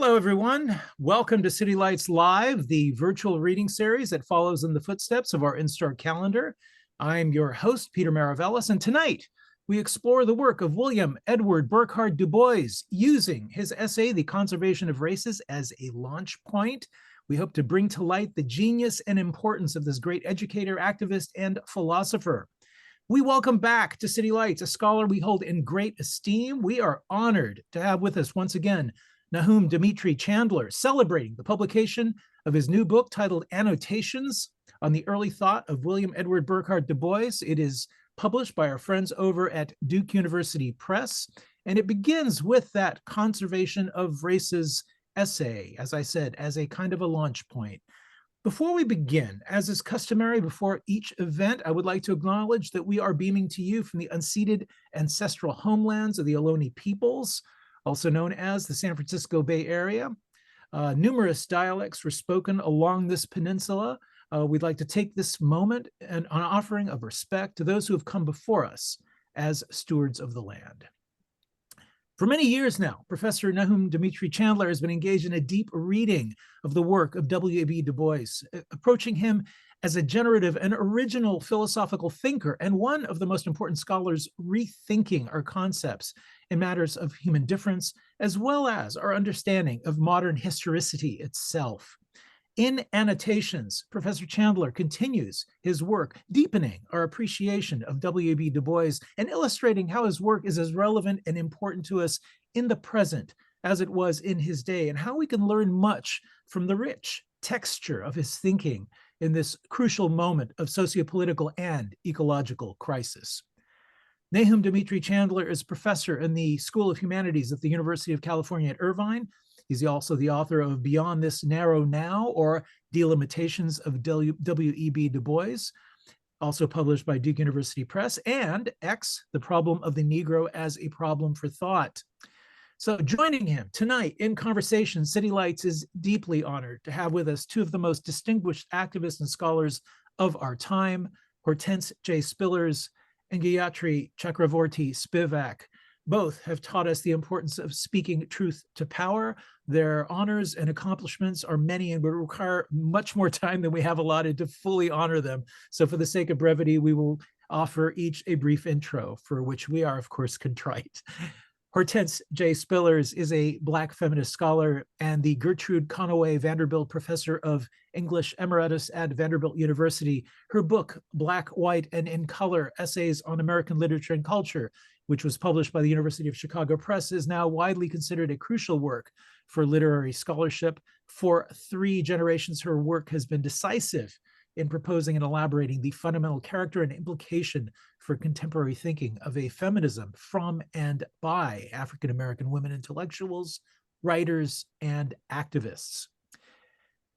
Hello, everyone. Welcome to City Lights Live, the virtual reading series that follows in the footsteps of our in-store calendar. I'm your host, Peter Maravellis, and tonight we explore the work of William Edward Burghardt Du Bois, using his essay, The Conservation of Races, as a launch point. We hope to bring to light the genius and importance of this great educator, activist, and philosopher. We welcome back to City Lights a scholar we hold in great esteem. We are honored to have with us once again Nahum Dimitri Chandler, celebrating the publication of his new book titled Annotations on the Early Thought of William Edward Burghardt Du Bois. It is published by our friends over at Duke University Press, and it begins with that conservation of races essay, as I said, as a kind of a launch point. Before we begin, as is customary before each event, I would like to acknowledge that we are beaming to you from the unceded ancestral homelands of the Ohlone peoples, also known as the San Francisco Bay Area. Numerous dialects were spoken along this peninsula. We'd like to take this moment and an offering of respect to those who have come before us as stewards of the land. For many years now, Professor Nahum Dimitri Chandler has been engaged in a deep reading of the work of W.E.B. Du Bois, approaching him as a generative and original philosophical thinker and one of the most important scholars rethinking our concepts in matters of human difference, as well as our understanding of modern historicity itself. In Annotations, Professor Chandler continues his work, deepening our appreciation of W.E.B. Du Bois and illustrating how his work is as relevant and important to us in the present as it was in his day, and how we can learn much from the rich texture of his thinking in this crucial moment of sociopolitical and ecological crisis. Nahum Dimitri Chandler is professor in the School of Humanities at the University of California at Irvine. He's also the author of Beyond This Narrow Now, or Delimitations of W.E.B. Du Bois, also published by Duke University Press, and X, The Problem of the Negro as a Problem for Thought. So joining him tonight in conversation, City Lights is deeply honored to have with us two of the most distinguished activists and scholars of our time, Hortense Spillers and Gayatri Spivak. Both have taught us the importance of speaking truth to power. Their honors and accomplishments are many and would require much more time than we have allotted to fully honor them. So for the sake of brevity, we will offer each a brief intro, for which we are, of course, contrite. Hortense Spillers is a Black feminist scholar and the Gertrude Conaway Vanderbilt Professor of English Emeritus at Vanderbilt University. Her book, Black, White, and in Color, Essays on American Literature and Culture, which was published by the University of Chicago Press, is now widely considered a crucial work for literary scholarship. For 3 generations, her work has been decisive in proposing and elaborating the fundamental character and implication for contemporary thinking of a feminism from and by African-American women intellectuals, writers, and activists.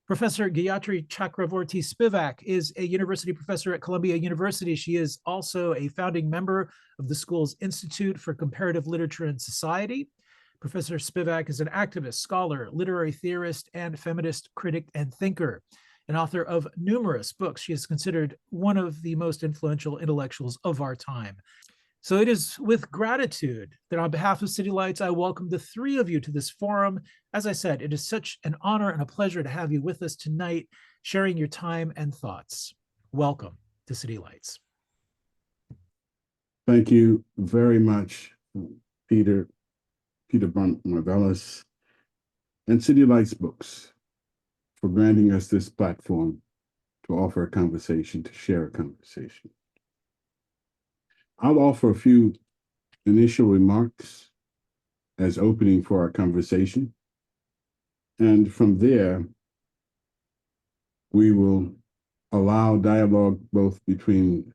Professor Gayatri Chakravorty Spivak is a university professor at Columbia University. She is also a founding member of the school's Institute for Comparative Literature and Society. Professor Spivak is an activist, scholar, literary theorist, and feminist critic and thinker. An author of numerous books, she is considered one of the most influential intellectuals of our time. So it is with gratitude that on behalf of City Lights, I welcome the 3 of you to this forum. As I said, it is such an honor and a pleasure to have you with us tonight, sharing your time and thoughts. Welcome to City Lights. Thank you very much, Peter Marvellis, and City Lights Books, for granting us this platform to offer a conversation, to share a conversation. I'll offer a few initial remarks as opening for our conversation. And from there, we will allow dialogue both between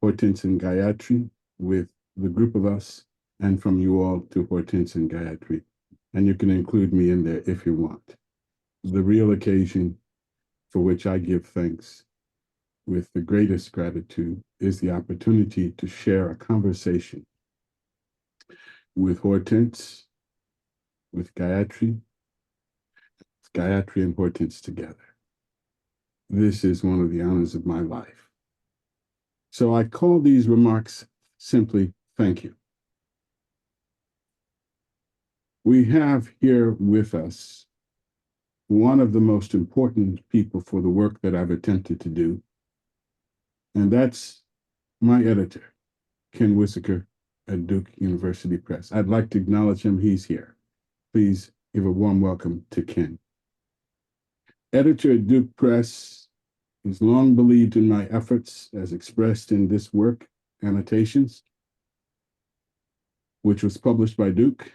Hortense and Gayatri with the group of us, and from you all to Hortense and Gayatri. And you can include me in there if you want. The real occasion for which I give thanks with the greatest gratitude is the opportunity to share a conversation with Hortense, with Gayatri and Hortense together. This is one of the honors of my life. So I call these remarks simply thank you. We have here with us one of the most important people for the work that I've attempted to do, and that's my editor, Ken Wissaker at Duke University Press. I'd like to acknowledge him. He's here. Please give a warm welcome to Ken. Editor at Duke Press has long believed in my efforts as expressed in this work, Annotations, which was published by Duke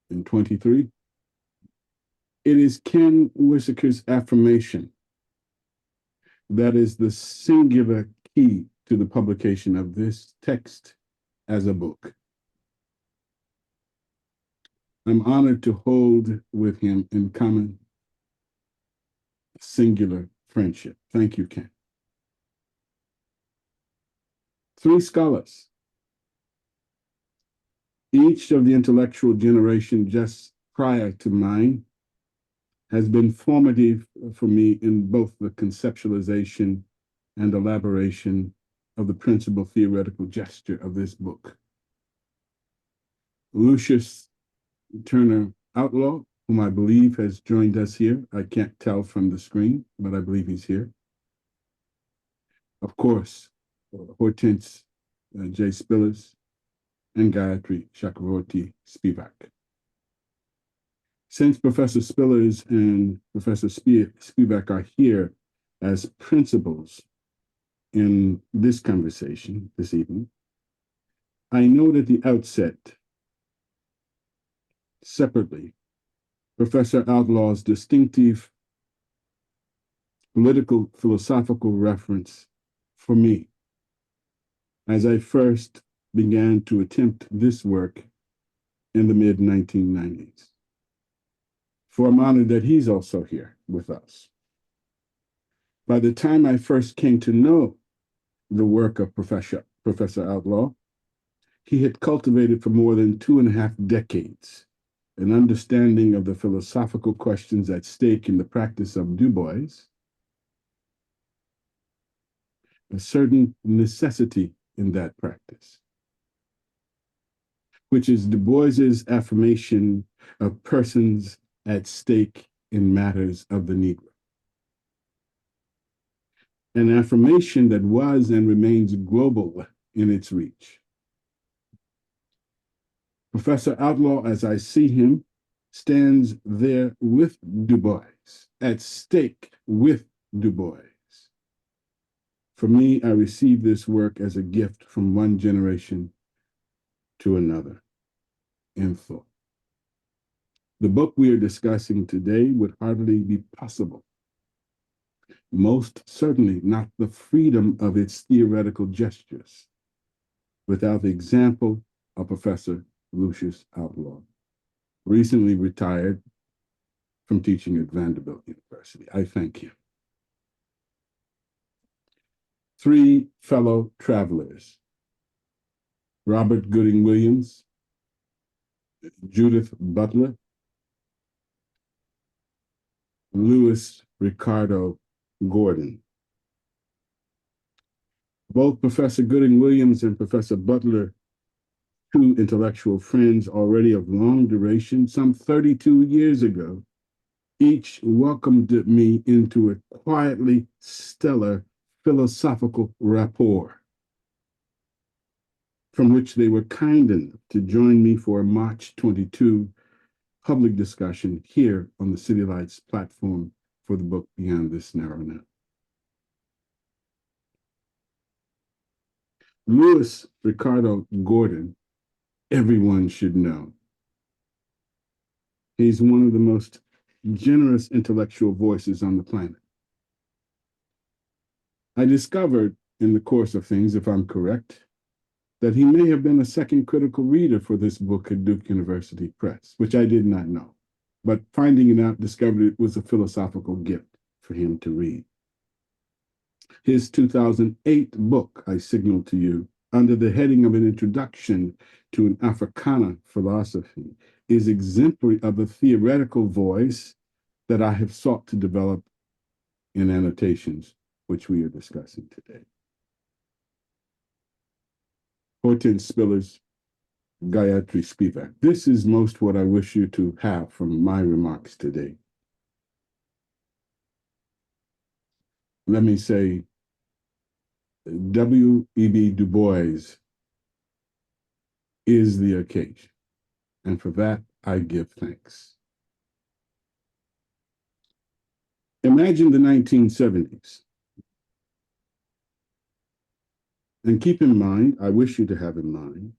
in 23. It is Ken Wissaker's affirmation that is the singular key to the publication of this text as a book. I'm honored to hold with him in common singular friendship. Thank you, Ken. 3 scholars, each of the intellectual generation just prior to mine, has been formative for me in both the conceptualization and elaboration of the principal theoretical gesture of this book. Lucius Turner Outlaw, whom I believe has joined us here. I can't tell from the screen, but I believe he's here. Of course, Hortense Spillers and Gayatri Spivak. Since Professor Spillers and Professor Spivak are here as principals in this conversation this evening, I note at the outset, separately, Professor Outlaw's distinctive political philosophical reference for me as I first began to attempt this work in the mid-1990s. For I'm honored that he's also here with us. By the time I first came to know the work of Professor Outlaw, he had cultivated for more than 2.5 decades an understanding of the philosophical questions at stake in the practice of Du Bois, a certain necessity in that practice, which is Du Bois's affirmation of persons at stake in matters of the Negro. An affirmation that was and remains global in its reach. Professor Outlaw, as I see him, stands there with Du Bois, at stake with Du Bois. For me, I receive this work as a gift from one generation to another in thought. The book we are discussing today would hardly be possible, most certainly not the freedom of its theoretical gestures, without the example of Professor Lucius Outlaw, recently retired from teaching at Vanderbilt University. I thank him. 3 fellow travelers, Robert Gooding Williams, Judith Butler, Louis Ricardo Gordon. Both Professor Gooding Williams and Professor Butler, 2 intellectual friends already of long duration, some 32 years ago, each welcomed me into a quietly stellar philosophical rapport, from which they were kind enough to join me for a March 22 public discussion here on the City Lights platform for the book Beyond This Narrow Net. Louis Ricardo Gordon, everyone should know. He's one of the most generous intellectual voices on the planet. I discovered in the course of things, if I'm correct, that he may have been a second critical reader for this book at Duke University Press, which I did not know. But finding it out, discovered it was a philosophical gift for him to read. His 2008 book, I signaled to you, under the heading of an introduction to an Africana philosophy, is exemplary of the theoretical voice that I have sought to develop in Annotations, which we are discussing today. Hortense Spillers Gayatri Spivak. This is most what I wish you to have from my remarks today. Let me say, W.E.B. Du Bois is the occasion, and for that I give thanks. Imagine the 1970s, and keep in mind, I wish you to have in mind,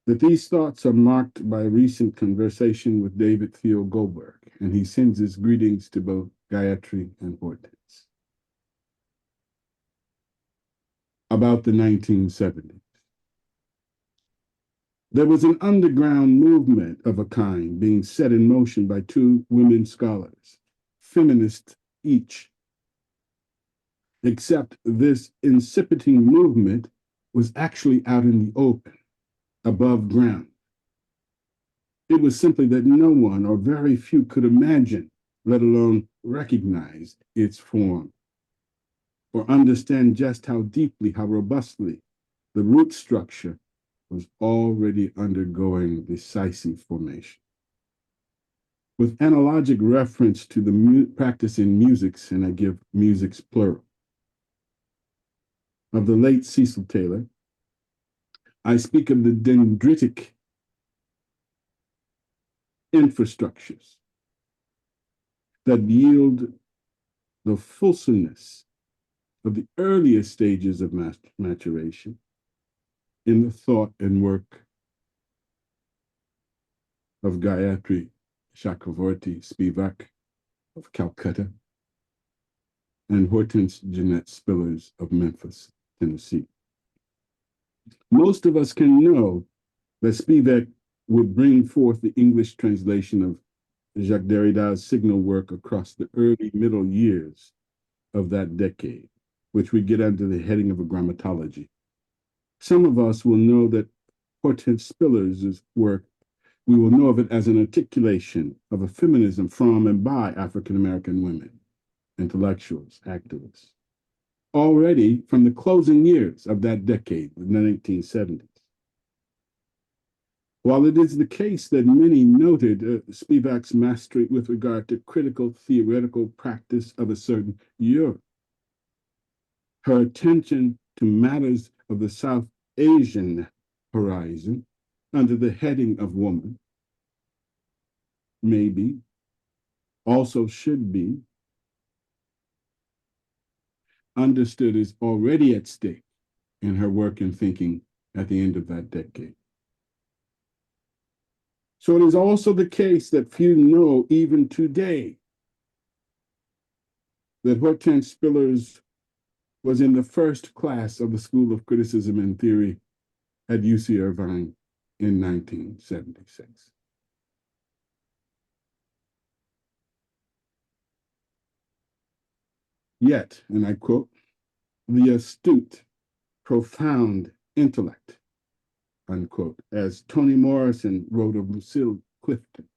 that these thoughts are marked by a recent conversation with David Theo Goldberg, and he sends his greetings to both Gayatri and Hortense. About the 1970s. There was an underground movement of a kind being set in motion by two women scholars, feminists each, except this incipienting movement was actually out in the open, above ground. It was simply that no one or very few could imagine, let alone recognize its form, or understand just how deeply, how robustly the root structure was already undergoing decisive formation. With analogic reference to the practice in musics, and I give musics plural, of the late Cecil Taylor, I speak of the dendritic infrastructures that yield the fulsomeness of the earliest stages of maturation in the thought and work of Gayatri Spivak of Calcutta and Hortense Spillers of Memphis, Tennessee. Most of us can know that Spivak would bring forth the English translation of Jacques Derrida's signal work across the early middle years of that decade, which we get under the heading of a grammatology. Some of us will know that Hortense Spillers' work, we will know of it as an articulation of a feminism from and by African American women, intellectuals, activists, already from the closing years of that decade, the 1970s. While it is the case that many noted Spivak's mastery with regard to critical theoretical practice of a certain era, her attention to matters of the South Asian horizon under the heading of woman may be, also should be, understood as already at stake in her work and thinking at the end of that decade. So it is also the case that few know even today that Hortense Spillers was in the first class of the School of Criticism and Theory at UC Irvine in 1976. Yet, and I quote, the astute, profound intellect, unquote, as Toni Morrison wrote of Lucille Clifton.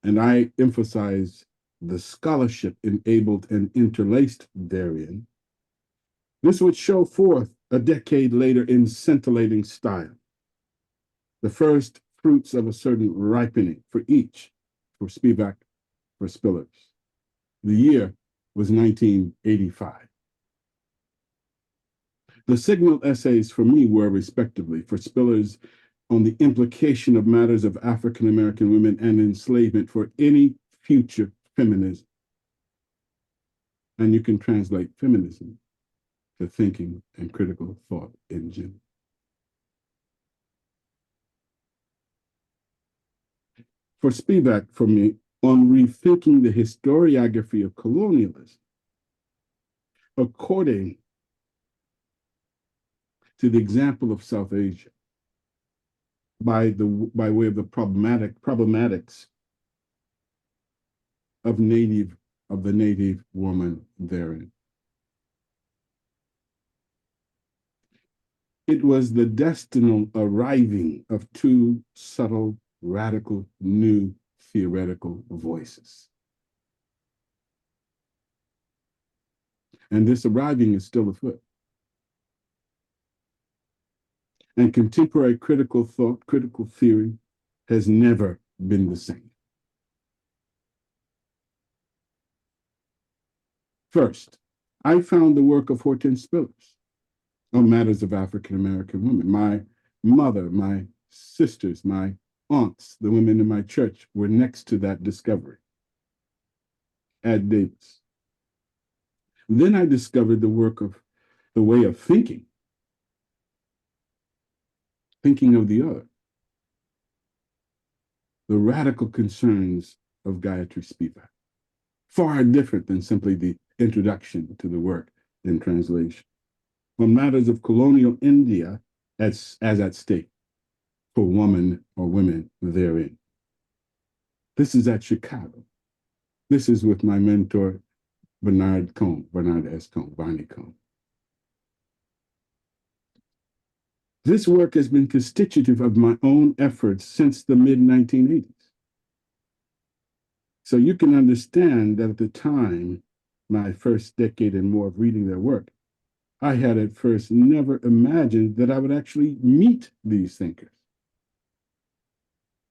And I emphasize the scholarship enabled and interlaced therein. This would show forth a decade later in scintillating style, the first fruits of a certain ripening for each, for Spivak, for Spillers. The year was 1985. The signal essays for me were, respectively, for Spillers on the implication of matters of African American women and enslavement for any future feminism. And you can translate feminism to thinking and critical thought engine. For Spivak, for me, on rethinking the historiography of colonialism, according to the example of South Asia, by way of the problematics of the native woman therein. It was the destinal arriving of two subtle, radical, new theoretical voices. And this arriving is still afoot. and contemporary critical thought, critical theory, has never been the same. First, I found the work of Hortense Spillers on matters of African American women. My mother, my sisters, my aunts, the women in my church were next to that discovery at Davis. Then I discovered the work of the way of thinking of the other, the radical concerns of Gayatri Spivak, far different than simply the introduction to the work in translation. On matters of colonial India as at stake for woman or women therein. This is at Chicago. This is with my mentor, Bernard S. Cohn, Barney Cohn. This work has been constitutive of my own efforts since the mid-1980s. So you can understand that at the time, my first decade and more of reading their work, I had at first never imagined that I would actually meet these thinkers.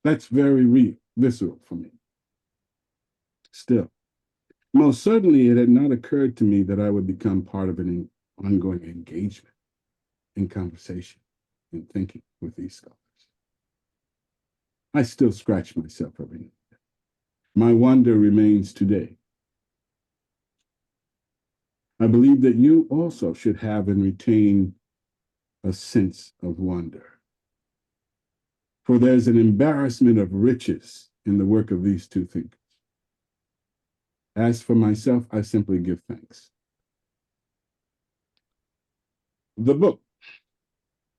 That's very real, visceral for me. Still, most certainly it had not occurred to me that I would become part of an ongoing engagement in conversation and thinking with these scholars. I still scratch myself every now and then. My wonder remains today. I believe that you also should have and retain a sense of wonder. For there's an embarrassment of riches in the work of these two thinkers. As for myself, I simply give thanks. The book.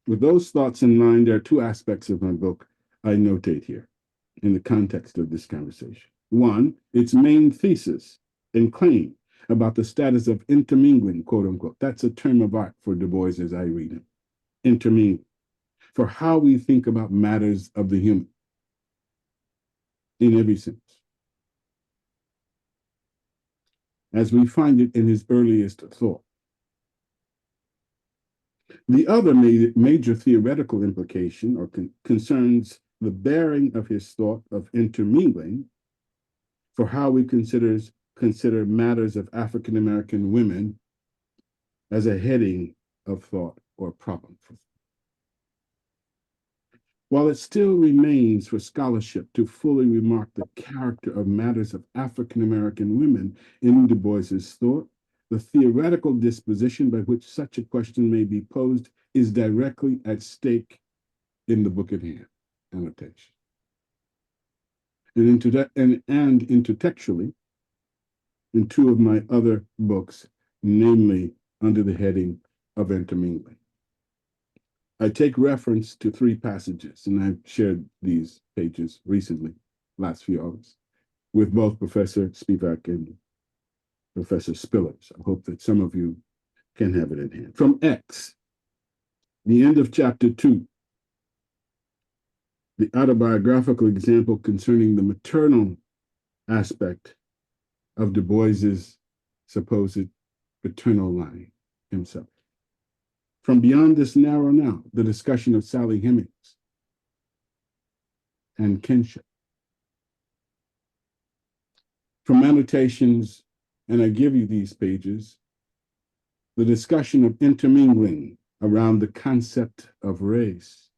With those thoughts in mind, there are two aspects of my book I notate here in the context of this conversation. One, its main thesis and claim about the status of intermingling, quote unquote. That's a term of art for Du Bois as I read him. Intermingling. For how we think about matters of the human in every sense, as we find it in his earliest thought. The other major theoretical implication or concerns the bearing of his thought of intermingling for how we consider matters of African American women as a heading of thought or problem for thought. While it still remains for scholarship to fully remark the character of matters of African American women in Du Bois's thought, the theoretical disposition by which such a question may be posed is directly at stake in the book at hand, Annotation. And intertextually, in two of my other books, namely under the heading of intermingling. I take reference to three passages, and I've shared these pages recently, last few hours, with both Professor Spivak and Professor Spillers. I hope that some of you can have it in hand. From X, the end of chapter 2, the autobiographical example concerning the maternal aspect of Du Bois's supposed paternal line himself. From Beyond This Narrow Now, the discussion of Sally Hemings and kinship. From Annotations, and I give you these pages, the discussion of intermingling around the concept of race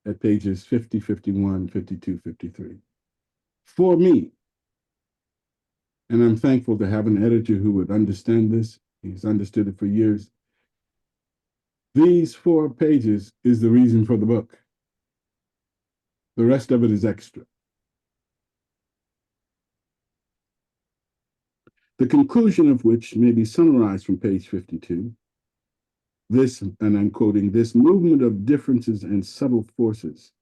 at pages 50, 51, 52, 53. For me, and I'm thankful to have an editor who would understand this, he's understood it for years. These 4 pages is the reason for the book. The rest of it is extra. The conclusion of which may be summarized from page 52. This, and I'm quoting, this movement of differences and subtle forces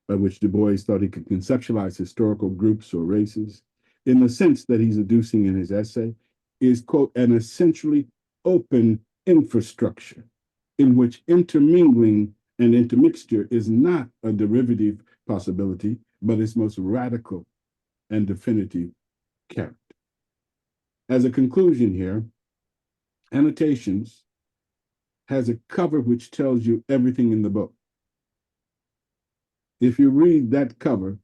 by which Du Bois thought he could conceptualize historical groups or races, in the sense that he's adducing in his essay, is, quote, an essentially open infrastructure in which intermingling and intermixture is not a derivative possibility, but its most radical and definitive character. As a conclusion here, Annotations has a cover which tells you everything in the book. If you read that cover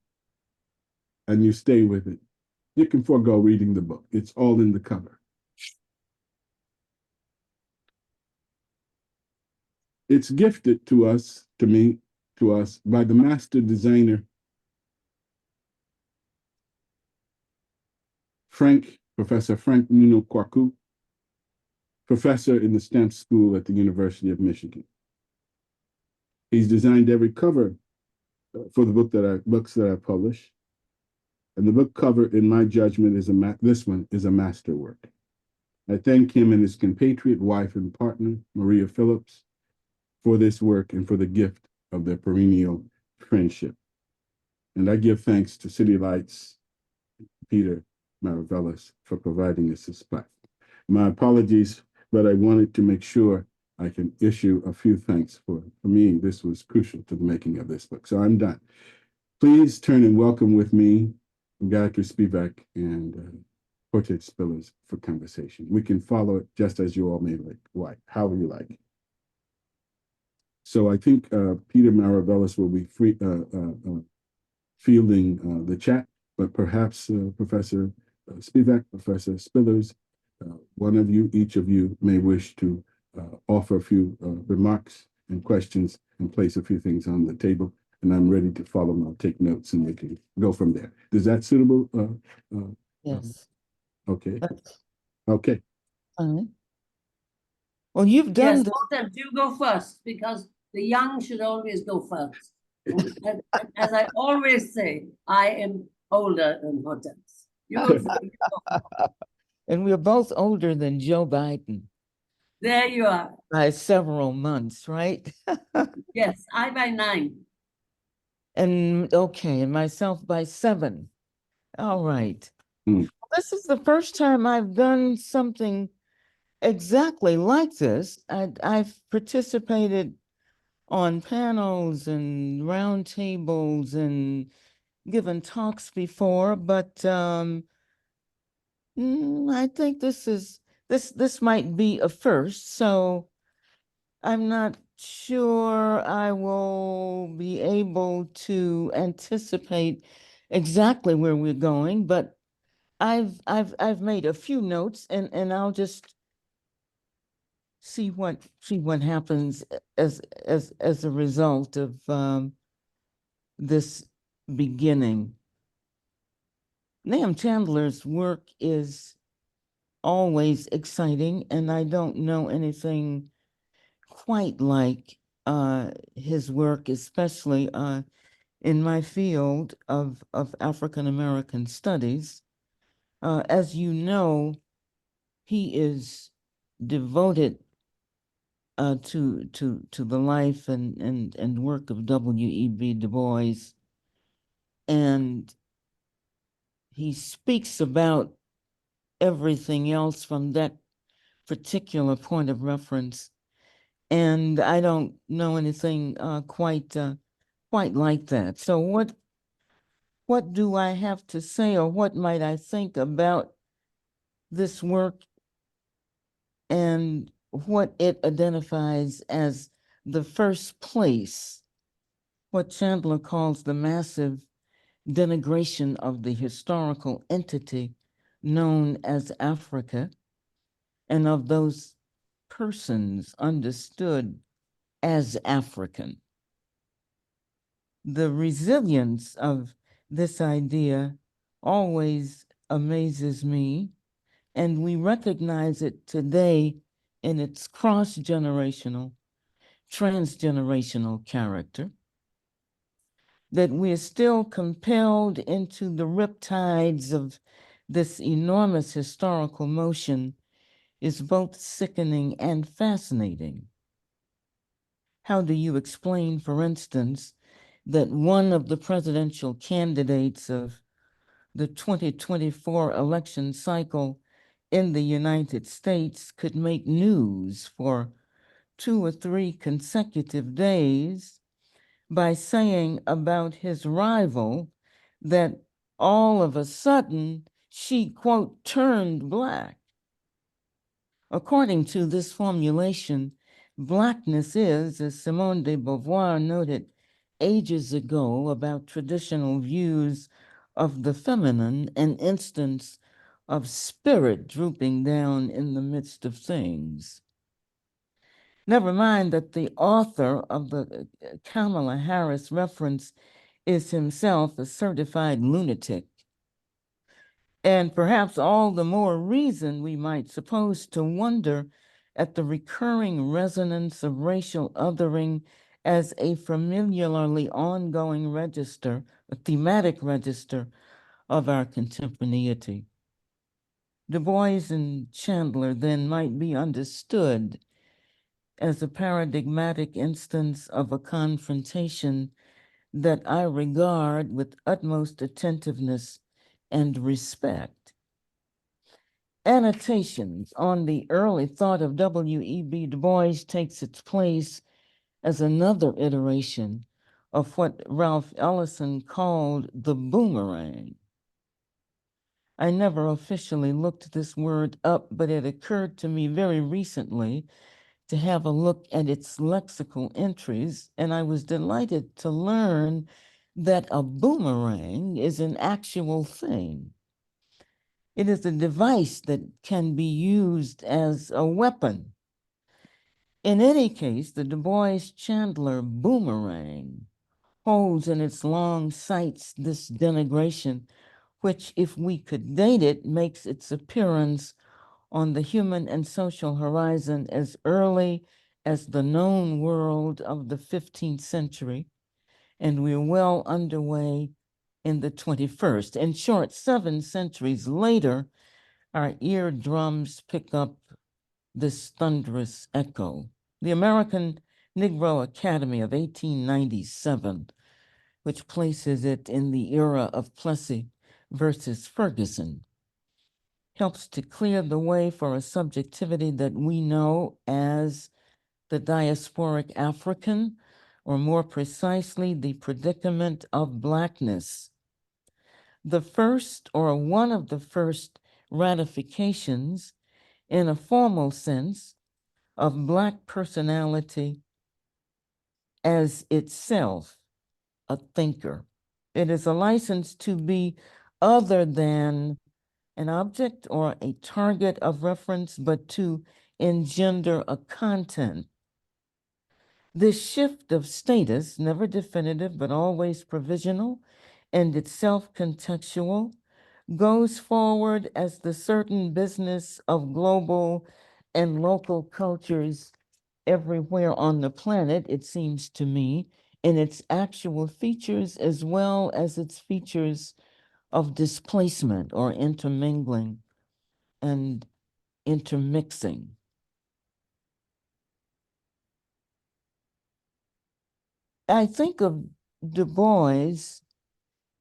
and you stay with it, you can forego reading the book. It's all in the cover. It's gifted to us, to us, by the master designer, Professor Frank Nuno Kwaku, professor in the stamp school at the University of Michigan. He's designed every cover for the books that I publish. And the book cover, in my judgment, this one is a masterwork. I thank him and his compatriot, wife, and partner, Maria Phillips, for this work and for the gift of their perennial friendship. And I give thanks to City Lights, Peter Maravellas, for providing us this platform. My apologies, but I wanted to make sure I can issue a few thanks for me. This was crucial to the making of this book. So I'm done. Please turn and welcome with me Gayatri Spivak and Hortense Spillers for conversation. We can follow it just as you all may like, however you like. So I think Peter Maravellas will be fielding the chat, but perhaps Professor Spivak, Professor Spillers, one of you, each of you may wish to offer a few remarks and questions and place a few things on the table. And I'm ready to follow them. I'll take notes and we can go from there. Is that suitable? Yes. Okay. That's Okay. fine. Well, you've done Yes, this. Hortense, you go first because the young should always go first. And as I always say, I am older than Hortense. You go first. And we're both older than Joe Biden There you are. by several months, right? Yes, I by 9. And okay, and myself by 7. All right. This is the first time I've done something exactly like this. I've participated on panels and roundtables and given talks before, but I think this might be a first. So I'm not sure I will be able to anticipate exactly where we're going, but I've made a few notes and I'll just see what happens as a result of this beginning. Nahum Chandler's work is always exciting, and I don't know anything quite like his work, especially in my field of African American studies. As you know, he is devoted to the life and work of W.E.B. Du Bois, and he speaks about everything else from that particular point of reference. And I don't know anything quite like that. So what do I have to say, or what might I think about this work and what it identifies as the first place, what Chandler calls the massive denigration of the historical entity known as Africa, and of those persons understood as African. The resilience of this idea always amazes me, and we recognize it today in its cross-generational, transgenerational character, that we're still compelled into the riptides of this enormous historical motion is both sickening and fascinating. How do you explain, for instance, that one of the presidential candidates of the 2024 election cycle in the United States could make news for 2 or 3 consecutive days by saying about his rival that all of a sudden she, quote, turned Black? According to this formulation Blackness is, as Simone de Beauvoir noted ages ago about traditional views of the feminine, an instance of spirit drooping down in the midst of things. Never mind that the author of the Kamala Harris reference is himself a certified lunatic. And perhaps all the more reason we might suppose to wonder at the recurring resonance of racial othering as a familiarly ongoing register, a thematic register of our contemporaneity. Du Bois and Chandler then might be understood as a paradigmatic instance of a confrontation that I regard with utmost attentiveness and respect. Annotations on the early thought of W.E.B. Du Bois takes its place as another iteration of what Ralph Ellison called the boomerang. I never officially looked this word up, but it occurred to me very recently to have a look at its lexical entries, and I was delighted to learn that a boomerang is an actual thing. It is a device that can be used as a weapon. In any case, the Du Bois-Chandler boomerang holds in its long sights this denigration, which, if we could date it, makes its appearance on the human and social horizon as early as the known world of the 15th century, and we're well underway in the 21st. In short, 7 centuries later, our eardrums pick up this thunderous echo. The American Negro Academy of 1897, which places it in the era of Plessy versus Ferguson, helps to clear the way for a subjectivity that we know as the diasporic African, or more precisely, the predicament of Blackness. The first, or one of the first, ratifications in a formal sense of Black personality as itself a thinker. It is a license to be other than an object or a target of reference, but to engender a content. This shift of status, never definitive but always provisional and itself contextual, goes forward as the certain business of global and local cultures everywhere on the planet, it seems to me, in its actual features as well as its features of displacement or intermingling and intermixing. I think of Du Bois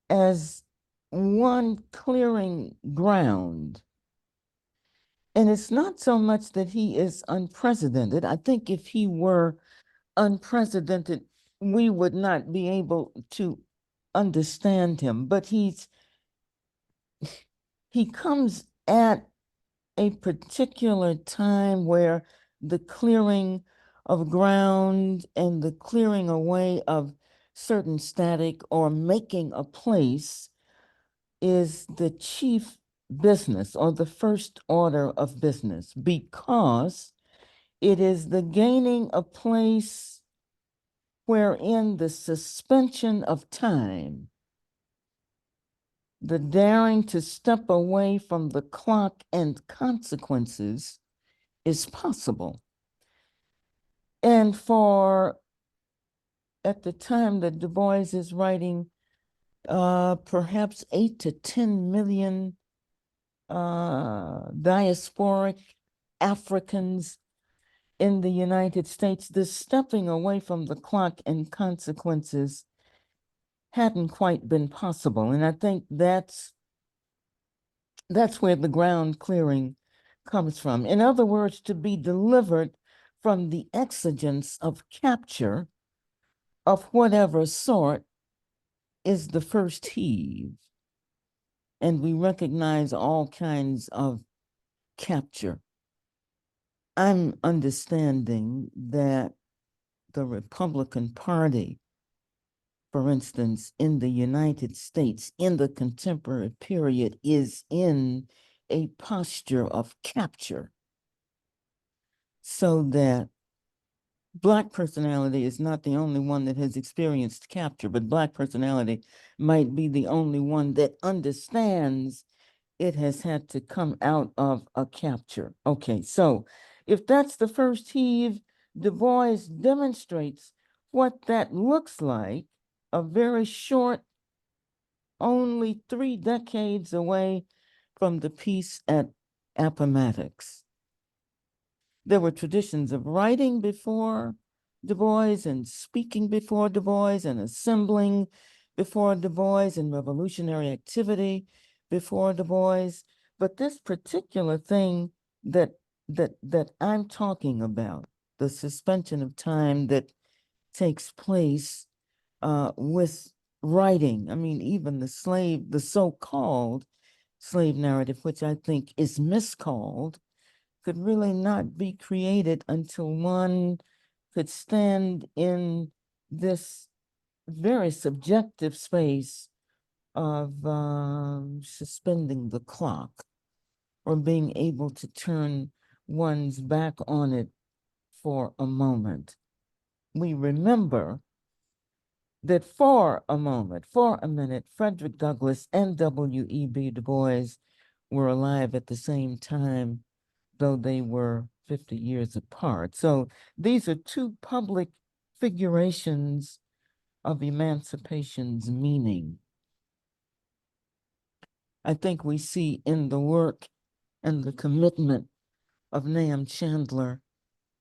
as one clearing ground. And it's not so much that he is unprecedented. I think if he were unprecedented, we would not be able to understand him. But he comes at a particular time where the clearing of ground and the clearing away of certain static or making a place is the chief business or the first order of business, because it is the gaining a place wherein the suspension of time, the daring to step away from the clock and consequences is possible. And at the time that Du Bois is writing, perhaps 8 to 10 million diasporic Africans in the United States, this stepping away from the clock and consequences hadn't quite been possible. And I think that's where the ground clearing comes from. In other words, to be delivered from the exigence of capture of whatever sort is the first heave. And we recognize all kinds of capture. I'm understanding that the Republican Party, for instance, in the United States, in the contemporary period, is in a posture of capture, so that Black personality is not the only one that has experienced capture, but Black personality might be the only one that understands it has had to come out of a capture. Okay, so if that's the first heave, Du Bois demonstrates what that looks like, a very short, only 3 decades away from the peace at Appomattox. There were traditions of writing before Du Bois and speaking before Du Bois and assembling before Du Bois and revolutionary activity before Du Bois. But this particular thing that I'm talking about, the suspension of time that takes place with writing, I mean, even the so-called slave narrative, which I think is miscalled, could really not be created until one could stand in this very subjective space of suspending the clock or being able to turn one's back on it for a moment. We remember that for a moment, for a minute, Frederick Douglass and W.E.B. Du Bois were alive at the same time, though they were 50 years apart. So these are 2 public figurations of emancipation's meaning. I think we see in the work and the commitment of Nahum Chandler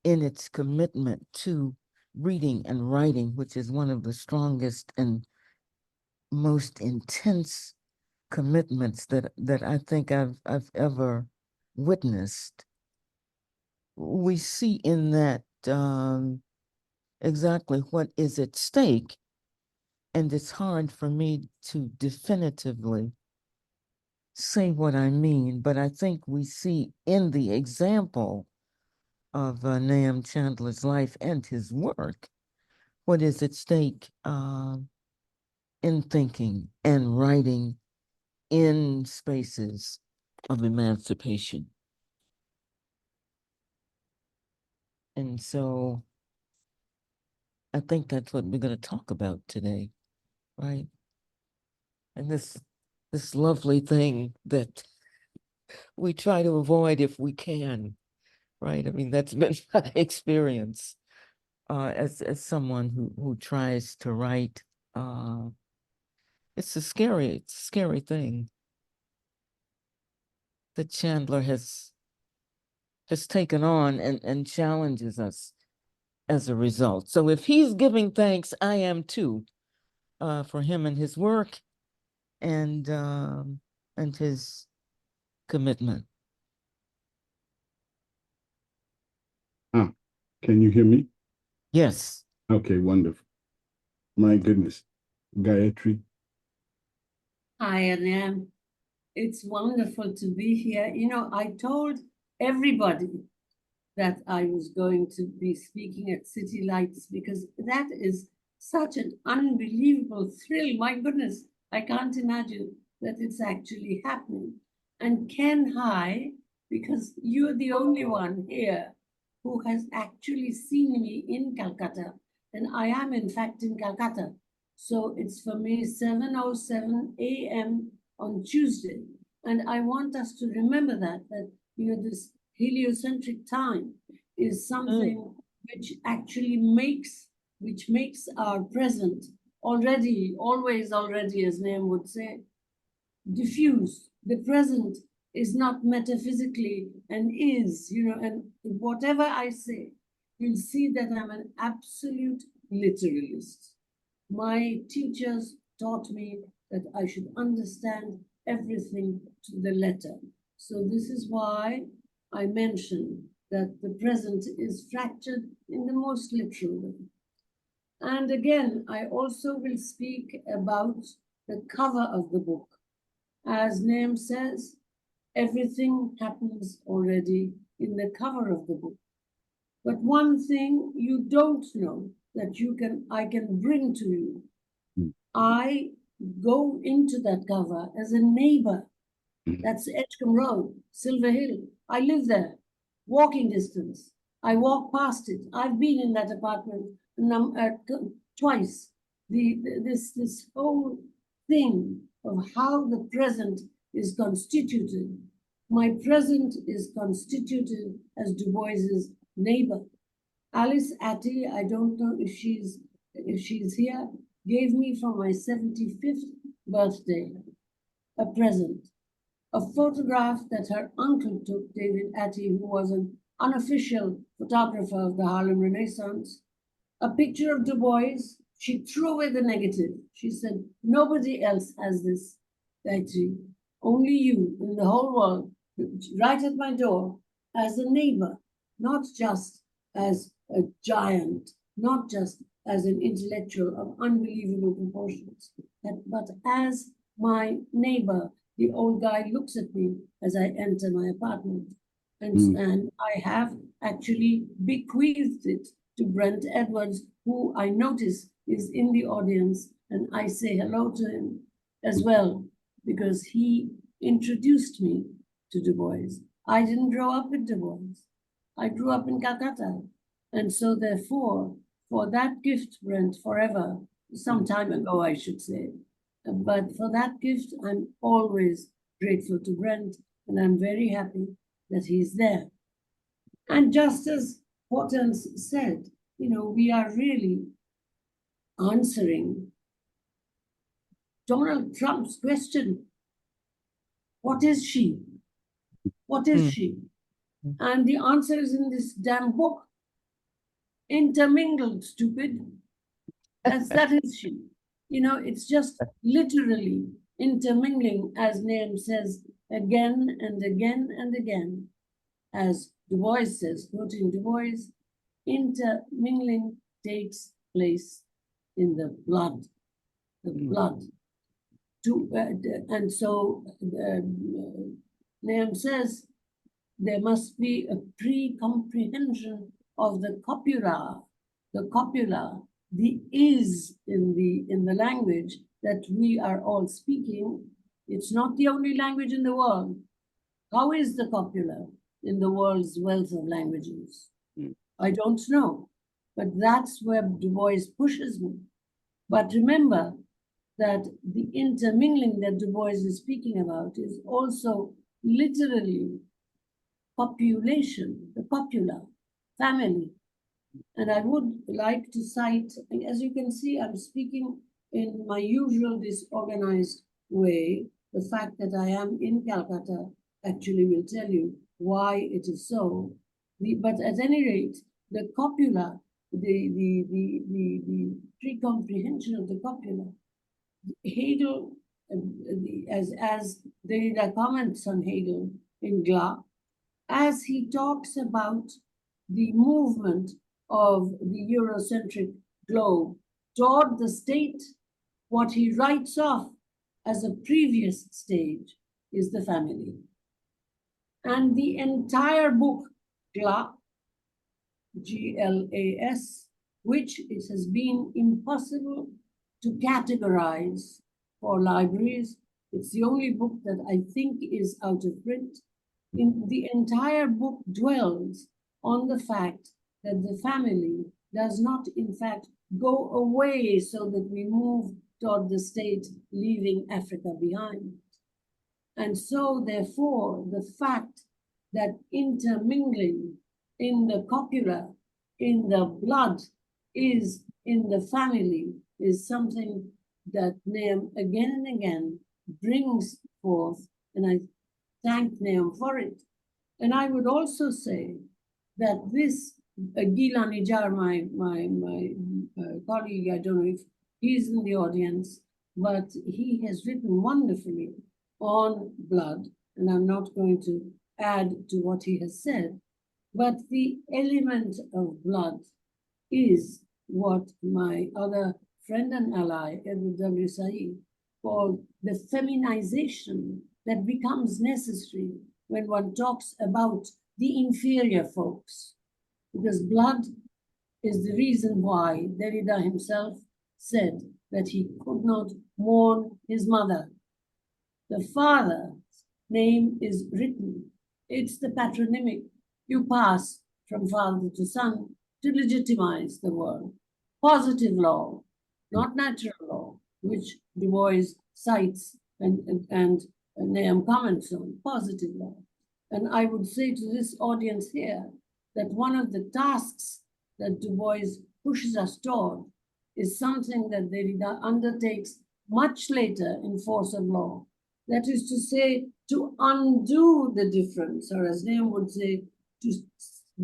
in its commitment to reading and writing, which is one of the strongest and most intense commitments that I think I've ever witnessed. We see in that exactly what is at stake, and it's hard for me to definitively say what I mean, but I think we see in the example of Nahum Chandler's life and his work what is at stake in thinking and writing in spaces of emancipation. And so I think that's what we're going to talk about today, right? And this lovely thing that we try to avoid if we can, right? I mean, that's been my experience as someone who tries to write. It's a scary thing that Chandler has taken on and challenges us as a result. So if he's giving thanks, I am too, for him and his work and his commitment. Can you hear me? Yes. Okay, wonderful. My goodness. Gayatri. Hi, Anam. It's wonderful to be here. You know, I told everybody that I was going to be speaking at City Lights because that is such an unbelievable thrill. My goodness, I can't imagine that it's actually happening. And Ken, hi, because you're the only one here who has actually seen me in Calcutta. And I am, in fact, in Calcutta. So it's for me 7:07 a.m. on Tuesday. And I want us to remember that you know, this heliocentric time is something which actually makes our present already, always already, as Nahum would say, diffuse. The present is not metaphysically and is, you know, and whatever I say, you'll see that I'm an absolute literalist. My teachers taught me that I should understand everything to the letter. So this is why I mentioned that the present is fractured in the most literal way. And again, I also will speak about the cover of the book. As Nahum says, everything happens already in the cover of the book. But one thing you don't know that I can bring to you. Mm. I go into that cover as a neighbor. That's Edgecombe Road, Silver Hill. I live there, walking distance. I walk past it. I've been in that apartment twice. This whole thing of how the present is constituted. My present is constituted as Du Bois's neighbor. Alice Atty, I don't know if she's here, gave me for my 75th birthday a present, a photograph that her uncle took, David Atty, who was an unofficial photographer of the Harlem Renaissance, a picture of Du Bois. She threw away the negative. She said, nobody else has this, Gayatri. Only you in the whole world, right at my door, as a neighbor, not just as a giant, not just as an intellectual of unbelievable proportions, but as my neighbor. The old guy looks at me as I enter my apartment. And I have actually bequeathed it to Brent Edwards, who I notice is in the audience, and I say hello to him as well, because he introduced me to Du Bois. I didn't grow up with Du Bois. I grew up in Calcutta. And so therefore, for that gift, Brent, forever, some time ago, I should say, but for that gift, I'm always grateful to Brent, and I'm very happy that he's there. And just as Hortense said, we are really answering Donald Trump's question. What is she? What is she? And the answer is in this damn book. Intermingled, stupid. That is she. It's just literally intermingling, as Nahum says, again and again and again. As Du Bois says, quoting Du Bois, intermingling takes place in the blood. The blood. And so Nahum says there must be a pre-comprehension of the copula, the is in the language that we are all speaking. It's not the only language in the world. How is the copula in the world's wealth of languages? I don't know, but that's where Du Bois pushes me. But remember that the intermingling that Du Bois is speaking about is also literally population, the copula, family. And I would like to cite, as you can see, I'm speaking in my usual disorganized way. The fact that I am in Calcutta actually will tell you why it is so. But at any rate, the copula, the pre-comprehension of the copula, Hegel, as there are comments on Hegel in Gla, as he talks about the movement of the Eurocentric globe toward the state, what he writes off as a previous stage is the family. And the entire book, GLAS, G-L-A-S, which it has been impossible to categorize for libraries. It's the only book that I think is out of print. The entire book dwells on the fact that the family does not, in fact, go away so that we move toward the state, leaving Africa behind. And so, therefore, the fact that intermingling in the copula, in the blood, is in the family, is something that Nahum again and again brings forth, and I thank Nahum for it. And I would also say that this Gila Nijar, my colleague, I don't know if he's in the audience, but he has written wonderfully on blood, and I'm not going to add to what he has said, but the element of blood is what my other friend and ally, Edward W. Said, called the feminization that becomes necessary when one talks about the inferior folks. because blood is the reason why Derrida himself said that he could not mourn his mother. The father's name is written. It's the patronymic you pass from father to son to legitimize the world. Positive law, not natural law, which Du Bois cites and Nahum comments on, positive law. And I would say to this audience here that one of the tasks that Du Bois pushes us toward is something that Derrida undertakes much later in Force of Law. That is to say, to undo the difference, or as Nahum would say, to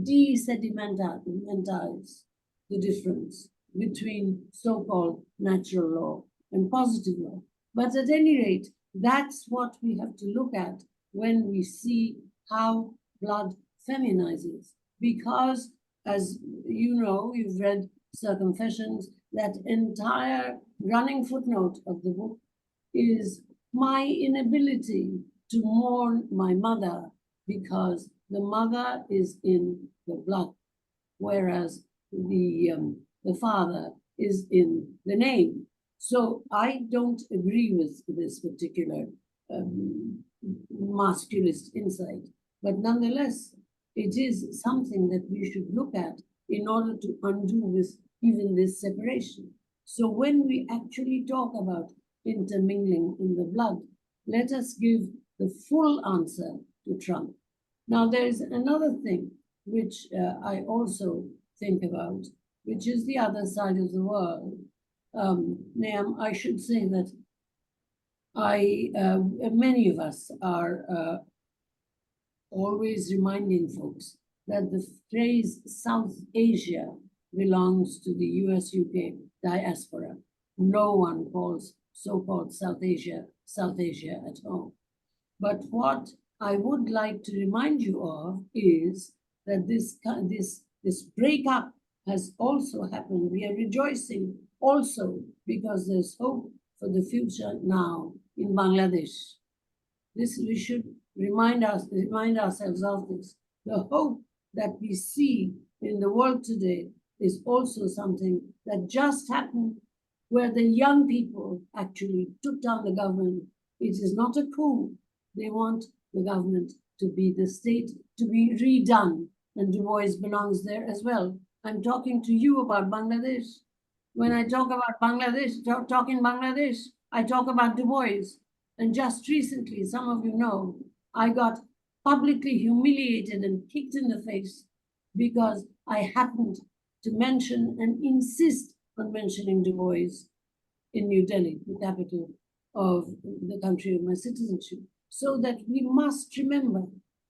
de-sedimentize the difference between so-called natural law and positive law. But at any rate, that's what we have to look at when we see how blood feminizes. Because, as you know, you've read Circumfessions, that entire running footnote of the book is my inability to mourn my mother because the mother is in the blood, whereas the father is in the name. So I don't agree with this particular masculist insight, but nonetheless, it is something that we should look at in order to undo this, even this separation. So when we actually talk about intermingling in the blood, let us give the full answer to Trump. Now, there is another thing which I also think about, which is the other side of the world. Nahum, I should say that many of us are always reminding folks that the phrase South Asia belongs to the US-UK diaspora. No one calls so-called South Asia at home. But what I would like to remind you of is that this breakup has also happened. We are rejoicing also because there's hope for the future now in Bangladesh. This we should remind ourselves of this. The hope that we see in the world today is also something that just happened, where the young people actually took down the government. It is not a coup. They want the government to be the state, to be redone, and Du Bois belongs there as well. I'm talking to you about Bangladesh. When I talk about Bangladesh, talking Bangladesh, I talk about Du Bois. And just recently, some of you know, I got publicly humiliated and kicked in the face because I happened to mention and insist on mentioning Du Bois in New Delhi, the capital of the country of my citizenship. So that we must remember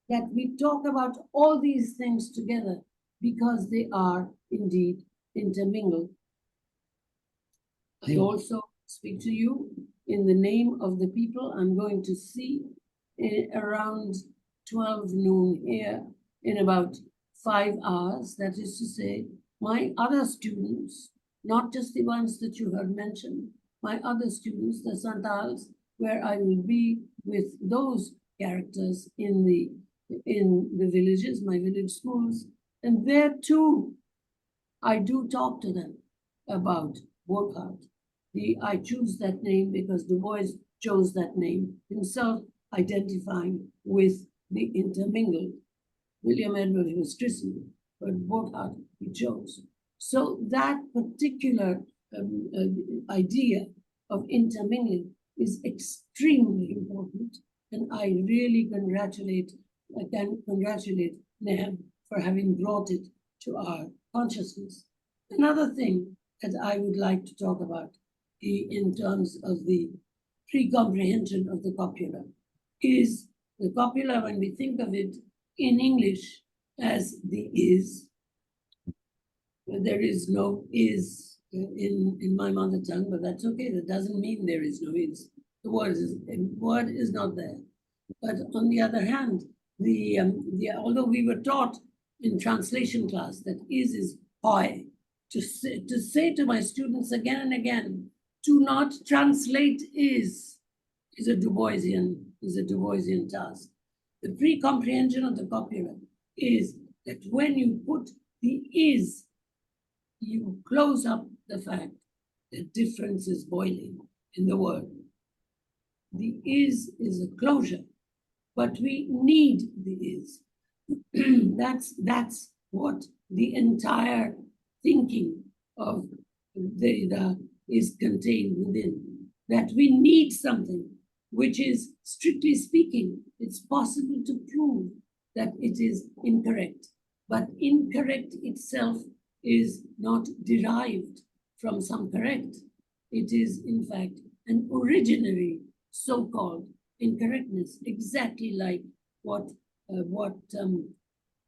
that we talk about all these things together because they are indeed intermingled. I also speak to you in the name of the people I'm going to see around 12 noon here in about 5 hours. That is to say, my other students, not just the ones that you heard mentioned, my other students, the Santals, where I will be with those characters in the villages, my village schools. And there too, I do talk to them about Bois. I choose that name because Du Bois chose that name, himself identifying with the intermingled. William Edward, he was christened, but Bois he chose. So that particular idea of intermingling is extremely important, and I really congratulate Nahum for having brought it to our consciousness. Another thing that I would like to talk about in terms of the pre-comprehension of the copula is the copula, when we think of it in English as the is. There is no is in my mother tongue, but that's okay. That doesn't mean there is no is. The word is not there. But on the other hand, although we were taught in translation class that is hoy, to say to my students again and again, to not translate is a Du Boisian task. The pre-comprehension of the copula is that when you put the is, you close up the fact that difference is boiling in the world. The is a closure, but we need the is. That's what the entire thinking of Derrida is contained within. That we need something which is, strictly speaking, it's possible to prove that it is incorrect. But incorrect itself is not derived from some correct. It is, in fact, an originary so-called incorrectness, exactly like what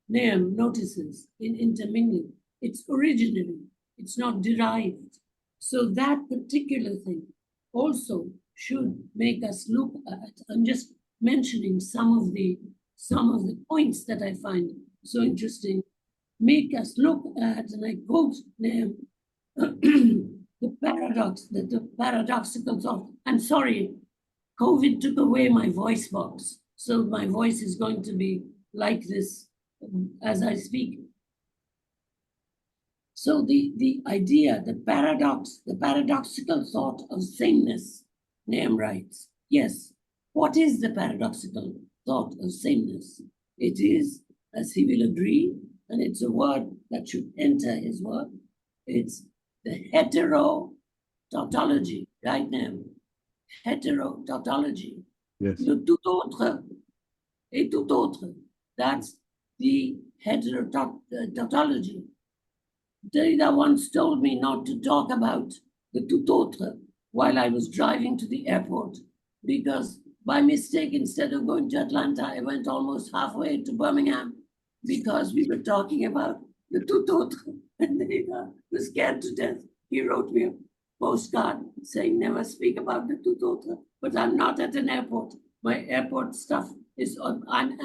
Nahum notices in intermingling. It's originary, it's not derived. So that particular thing also should make us look at, I'm just mentioning some of the points that I find so interesting, make us look at, and I quote Nahum, the paradox, the paradoxical thought. I'm sorry, COVID took away my voice box, so my voice is going to be like this as I speak. So the idea, the paradox, the paradoxical thought of sameness, Nahum writes, yes, what is the paradoxical thought of sameness? It is, as he will agree, and it's a word that should enter his work, it's the heterotautology, right, Nahum? Heterotautology. Yes. Le tout autre et tout autre. That's the heterotautology. Derrida once told me not to talk about the tout autre while I was driving to the airport, because by mistake, instead of going to Atlanta, I went almost halfway to Birmingham because we were talking about the tout autre. And Derrida was scared to death. He wrote me a postcard saying, never speak about the tout autre, but I'm not at an airport. My airport stuff is on, I'm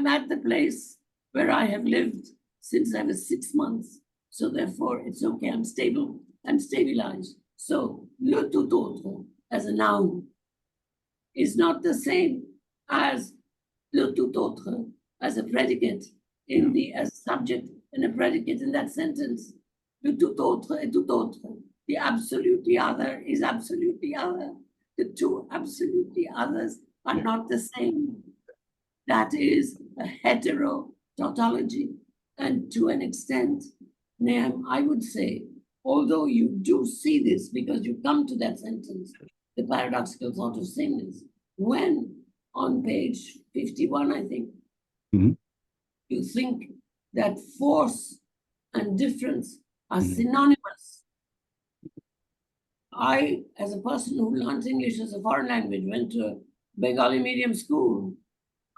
at the place where I have lived since I was 6 months. So therefore, it's okay, I'm stable, I'm stabilized. So le tout autre as a noun is not the same as le tout autre as a predicate in the as subject and a predicate in that sentence. Le tout autre est tout autre. The absolutely other is absolutely other. The two absolutely others are not the same. That is a heterotautology. And to an extent, Nahum, I would say, although you do see this because you come to that sentence, the paradoxical thought of sameness, when on page 51, I think, you think that force and difference are synonymous. I, as a person who learned English as a foreign language, went to a Bengali medium school,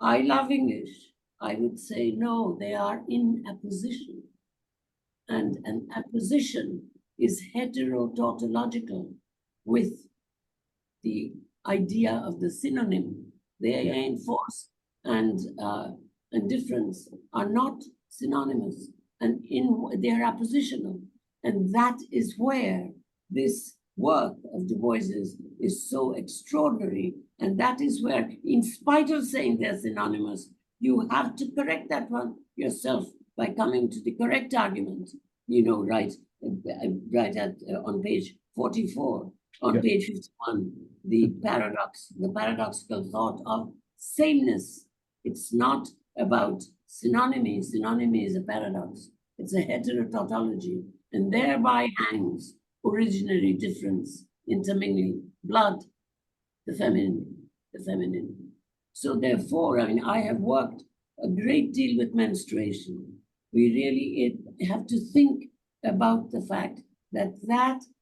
I love English. I would say, no, they are in apposition. And an apposition is heterotautological with the idea of the synonym. They ain't force and difference are not synonymous, and they are appositional. And that is where this work of Du Bois's is so extraordinary. And that is where, in spite of saying they're synonymous, you have to correct that one yourself by coming to the correct argument, right on page 44, on page 51, the paradoxical thought of sameness. It's not about synonymy. Synonymy is a paradox. It's a heterotautology, and thereby hangs originary difference, intermingling, blood, the feminine. So therefore, I have worked a great deal with menstruation. We really have to think about the fact that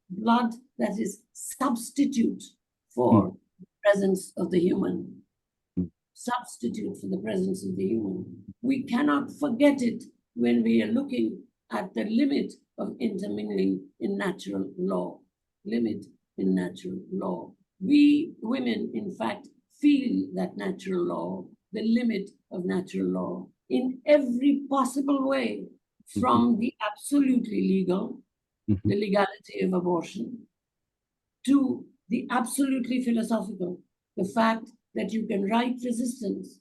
blood that is substitute for the presence of the human, substitute for the presence of the human. We cannot forget it when we are looking at the limit of intermingling in natural law, limit in natural law. We women, in fact, feel that natural law, the limit of natural law, in every possible way, from the absolutely legal, the legality of abortion, to the absolutely philosophical, the fact that you can write resistance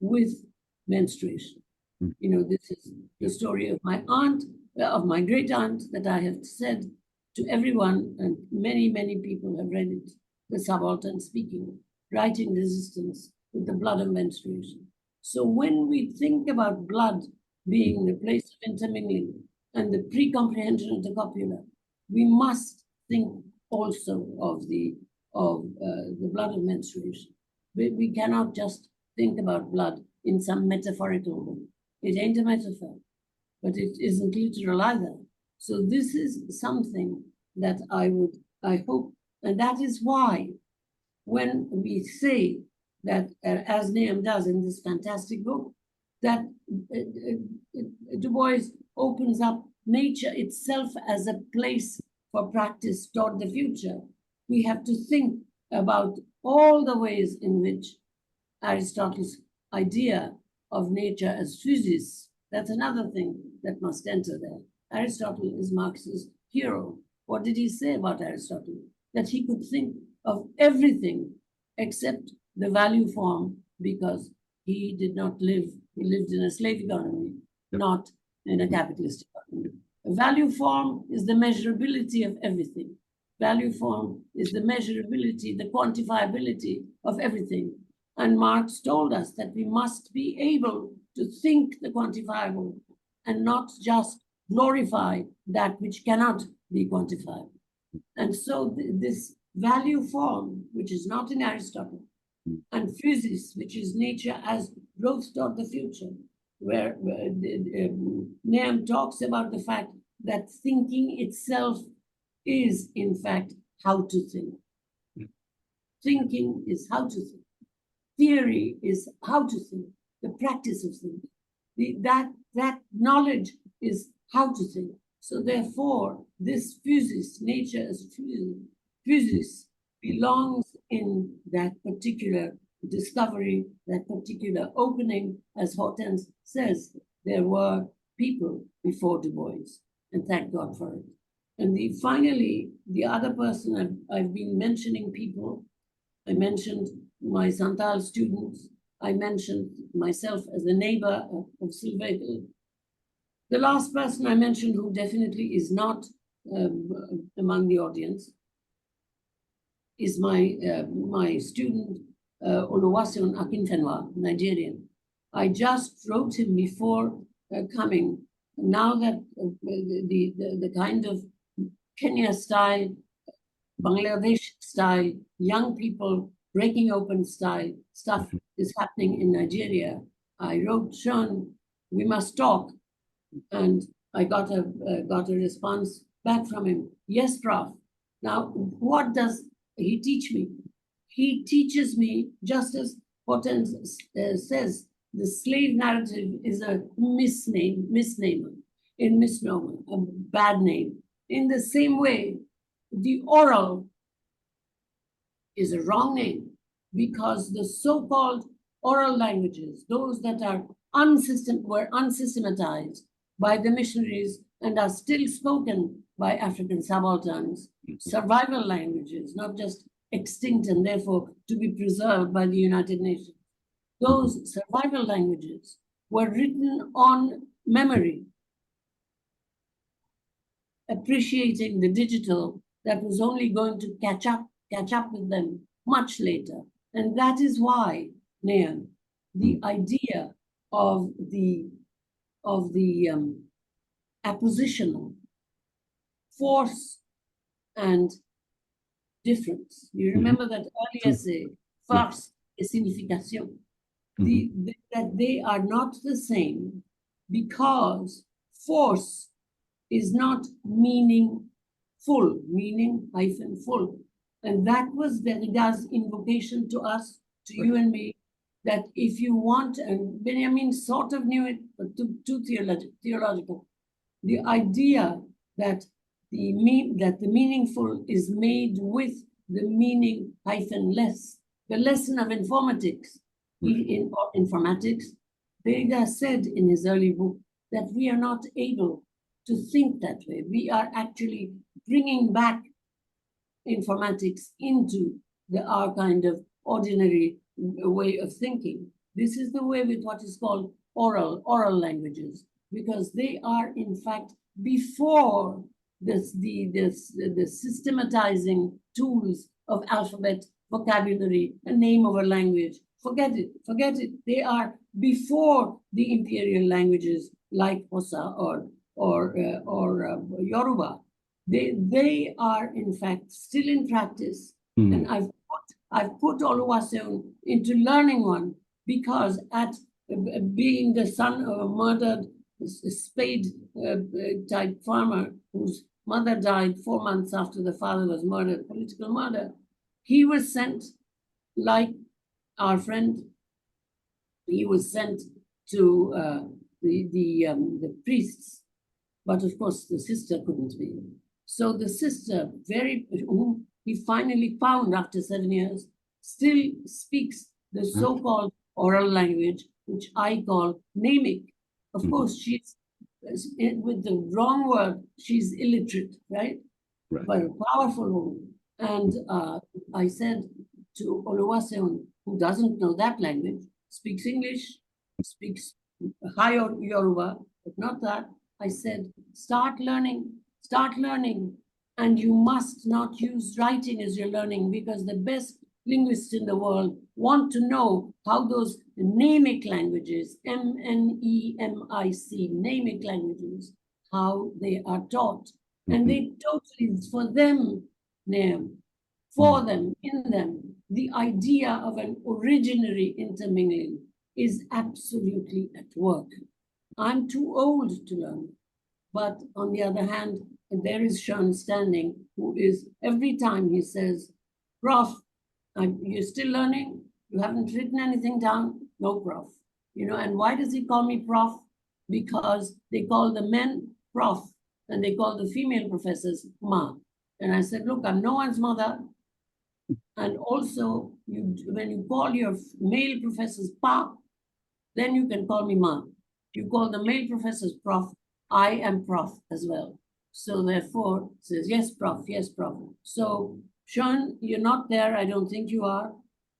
with menstruation. This is the story of my aunt, of my great aunt that I have said to everyone, and many, many people have read it, the subaltern speaking, writing resistance with the blood of menstruation. So when we think about blood being the place of intermingling and the pre-comprehension of the copula, we must think also of the blood of menstruation. We cannot just think about blood in some metaphorical way. It ain't a metaphor, but it isn't literal either. So this is something that I hope, and that is why when we say that, as Nahum does in this fantastic book, that Du Bois opens up nature itself as a place for practice toward the future, we have to think about all the ways in which Aristotle's idea of nature as physis, that's another thing that must enter there. Aristotle is Marx's hero. What did he say about Aristotle? That he could think of everything except the value form, because he did not live, he lived in a slave economy, not in a capitalist economy. A value form is the measurability of everything. Value form is the measurability, the quantifiability of everything. And Marx told us that we must be able to think the quantifiable and not just glorify that which cannot be quantified. And so this value form, which is not in Aristotle, and physis, which is nature as growth toward the future, where Nahum talks about the fact that thinking itself is, in fact, how to think. Thinking is how to think. Theory is how to think, the practice of thinking. That knowledge is how to think. So therefore, this physis, nature as physis, belongs in that particular discovery, that particular opening. As Hortense says, there were people before Du Bois, and thank God for it. And finally, the other person, I've been mentioning people. I mentioned my Santal students. I mentioned myself as a neighbor of Sylvia. The last person I mentioned, who definitely is not among the audience, is my student, Oluwaseun Akinfenwa, Nigerian. I just wrote him before coming. Now that the kind of Kenya style, Bangladesh style, young people breaking open style stuff is happening in Nigeria, I wrote Sean, we must talk. And I got a response back from him. Yes, Prof. Now, what does he teach me? He teaches me, just as Hortense says, the slave narrative is a misnomer, a bad name. In the same way, the oral is a wrong name, because the so-called oral languages, those that are were unsystematized by the missionaries and are still spoken by African subalterns, survival languages, not just extinct and therefore to be preserved by the United Nations. Those survival languages were written on memory, appreciating the digital that was only going to catch up with them much later. And that is why, Nahum, the idea of the appositional force and difference. You remember that earlier say, force et signification, that they are not the same, because force is not meaningful, meaning hyphen full. And that was Derrida's invocation to us, to you and me, that if you want, and Benjamin sort of knew it, but too theological, the idea that the meaningful is made with the meaning hyphen less. The lesson of informatics, informatics, Derrida said in his early book that we are not able to think that way. We are actually bringing back informatics into our kind of ordinary way of thinking. This is the way with what is called oral languages, because they are in fact before the systematizing tools of alphabet, vocabulary, and name of a language. Forget it, forget it. They are before the imperial languages like Xhosa or Yoruba. They are in fact still in practice. And I've put Oluwaseun into learning one because at being the son of a murdered spade type farmer whose mother died 4 months after the father was murdered, political murder, he was sent, like our friend, he was sent to the priests, but of course the sister couldn't be. So the sister, whom he finally found after 7 years, still speaks the so-called oral language, which I call namic. Of course, she's, with the wrong word, she's illiterate, right? But a powerful woman. And I said to Oluwaseun, who doesn't know that language, speaks English, speaks high Yoruba, but not that. I said, start learning. And you must not use writing as you're learning, because the best linguists in the world want to know how those namic languages, M-N-E-M-I-C, namic languages, how they are taught. And they totally, for them, for them, in them, the idea of an originary intermingling is absolutely at work. I'm too old to learn. But on the other hand, there is Sean standing, who is, every time he says, Prof, you're still learning? You haven't written anything down? No, Prof. You know, and why does he call me Prof? Because they call the men Prof, and they call the female professors Ma. And I said, look, I'm no one's mother. And also, when you call your male professors Pa, then you can call me Ma. You call the male professors Prof, I am Prof as well. So therefore, says, yes, Prof, yes, Prof. So, Sean, you're not there. I don't think you are.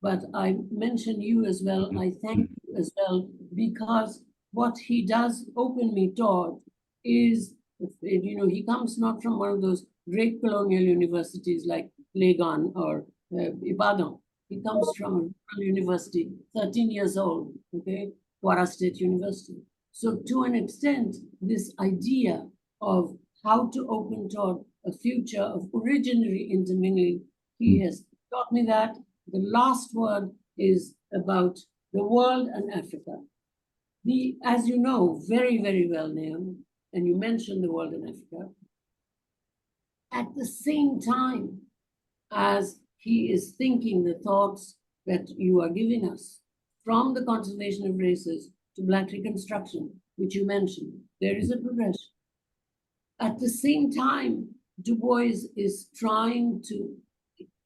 But I mention you as well. I thank you as well, because what he does open me toward is, you know, he comes not from one of those great colonial universities like Legon or Ibadan. He comes from a university, 13 years old, okay, Kwara State University. So to an extent, this idea of how to open toward a future of originary intermingling, he has taught me that. The last word is about the world and Africa. As you know very, very well, Nahum, and you mentioned the world and Africa, at the same time as he is thinking the thoughts that you are giving us, from the conservation of races to Black reconstruction, which you mentioned, there is a progression. At the same time, Du Bois is trying to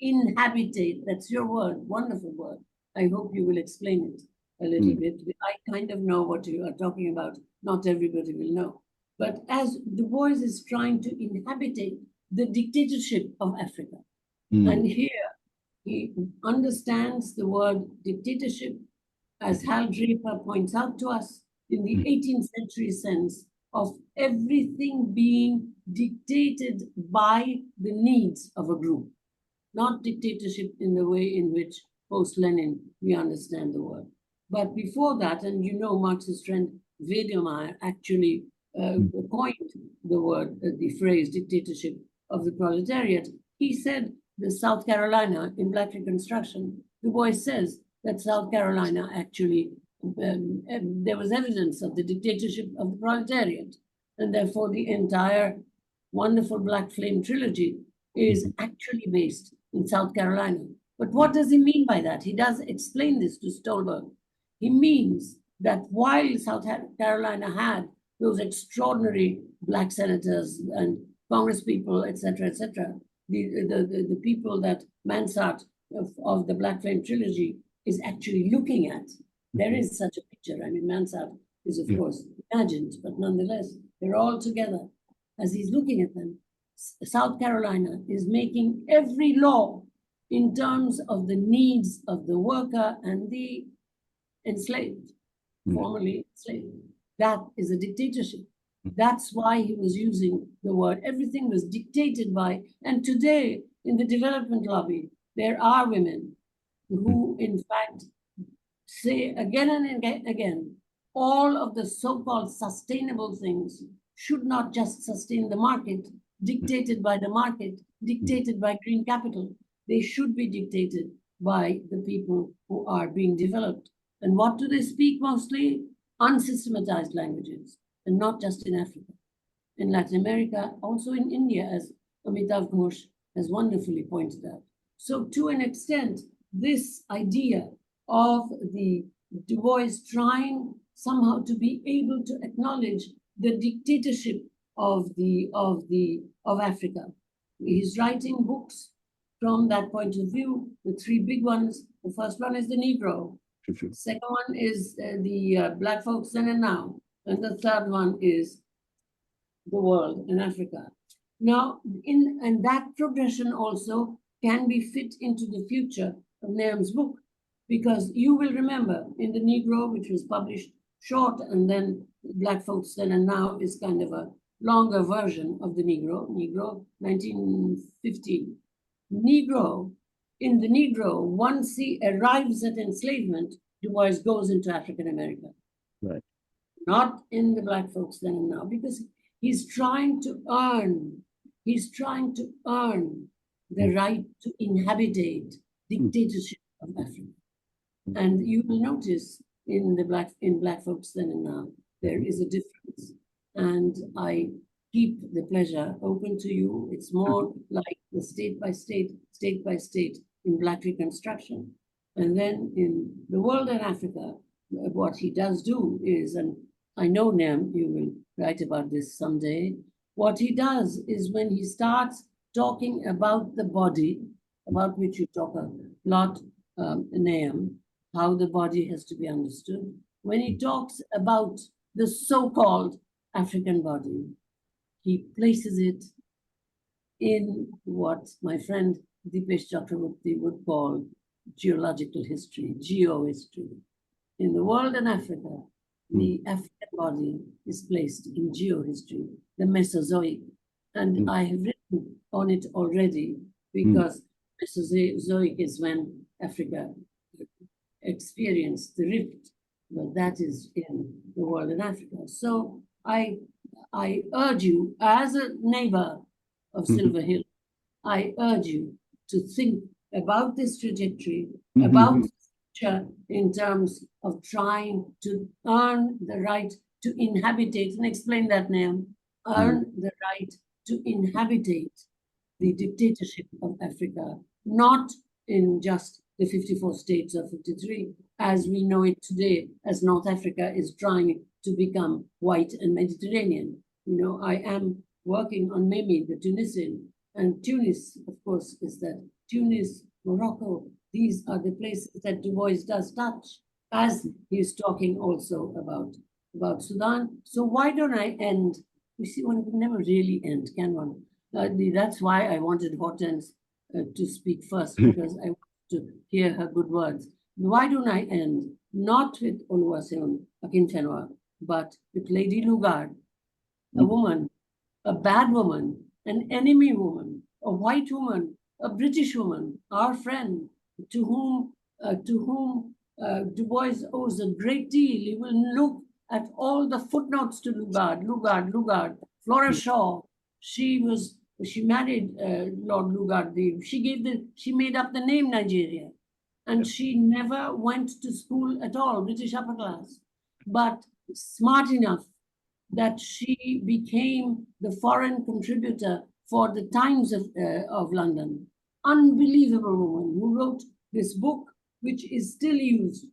inhabitate, that's your word, wonderful word. I hope you will explain it a little bit. I kind of know what you are talking about. Not everybody will know. But as Du Bois is trying to inhabitate the dictatorship of Africa, and here he understands the word dictatorship, as Hal Draper points out to us, in the 18th century sense of everything being dictated by the needs of a group, not dictatorship in the way in which post-Lenin we understand the word. But before that, and you know Marxist friend Wedemeyer actually coined the word, the phrase dictatorship of the proletariat. He said the South Carolina in Black Reconstruction, Du Bois says that South Carolina actually, there was evidence of the dictatorship of the proletariat. And therefore the entire wonderful Black Flame trilogy is actually based in South Carolina. But what does he mean by that? He does explain this to Stolberg. He means that while South Carolina had those extraordinary Black senators and congresspeople, etc., the people that Mansart of the Black Flame trilogy is actually looking at. There is such a picture. I mean, Mansart is, of course, imagined, but nonetheless, they're all together. As he's looking at them, South Carolina is making every law in terms of the needs of the worker and the enslaved, formerly enslaved. That is a dictatorship. That's why he was using the word. Everything was dictated by, and today in the development lobby, there are women who, in fact, say again and again, all of the so-called sustainable things should not just sustain the market, dictated by the market, dictated by green capital. They should be dictated by the people who are being developed. And what do they speak mostly? Unsystematized languages, and not just in Africa. In Latin America, also in India, as Amitav Ghosh has wonderfully pointed out. So to an extent, this idea of the Du Bois trying somehow to be able to acknowledge the dictatorship of Africa. He's writing books from that point of view. The three big ones. The first one is the Negro. The second one is the Black folks then and now, and the third one is the world in Africa. Now, and that progression also can be fit into the future of Nahum's book, because you will remember in the Negro, which was published short, and then Black folks then and now is kind of a longer version of the Negro, 1915. In the Negro, once he arrives at enslavement, Du Bois goes into African America. Right. Not in the Black folks then and now, because he's trying to earn the right to inhabitate dictatorship of Africa. And you will notice in Black folks then and now, there is a difference. And I keep the pleasure open to you. It's more like the state by state in Black Reconstruction. And then in the world and Africa, what he does do is, and I know, Nahum, you will write about this someday, what he does is when he starts talking about the body, about which you talk a lot, Nahum, how the body has to be understood. When he talks about the so-called African body, he places it in what my friend Dipesh Chakravorty would call geological history, geohistory. In the world and Africa, the African body is placed in geohistory, the Mesozoic. And I have written on it already, because Mesozoic is when Africa experienced the rift, but that is in the world in Africa. So I urge you, as a neighbor of Silver Hill, I urge you to think about this trajectory, about the future in terms of trying to earn the right to inhabitate, and explain that, Nahum, earn the right to inhabitate the dictatorship of Africa, not in just the 54 states or 53, as we know it today, as North Africa is trying to become white and Mediterranean. You know, I am working on Memi, the Tunisian, and Tunis, of course, is that. Tunis, Morocco, these are the places that Du Bois does touch, as he's talking also about Sudan. So why don't I end? You see, one can never really end, can one? That's why I wanted Hortense to speak first, because I want to hear her good words. Why don't I end not with Oluwaseun Akinfenwa, but with Lady Lugard, a woman, a bad woman, an enemy woman, a white woman, a British woman, our friend, to whom Du Bois owes a great deal. He will look at all the footnotes to Lugard. Flora Shaw, she married Lord Lugard. She made up the name Nigeria, and she never went to school at all, British upper class, but smart enough that she became the foreign contributor for the Times of London. Unbelievable woman who wrote this book, which is still used,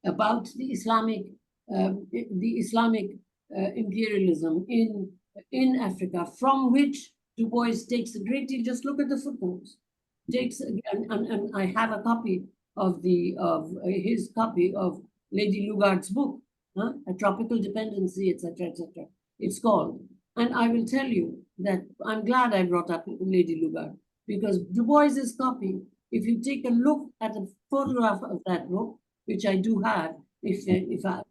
about the Islamic imperialism in Africa, from which Du Bois takes a great deal. Just look at the footnotes. And I have a copy of his copy of Lady Lugard's book, A Tropical Dependency, etc., etc. It's called. And I will tell you that I'm glad I brought up Lady Lugard, because Du Bois's copy, if you take a look at a photograph of that book, which I do have, if I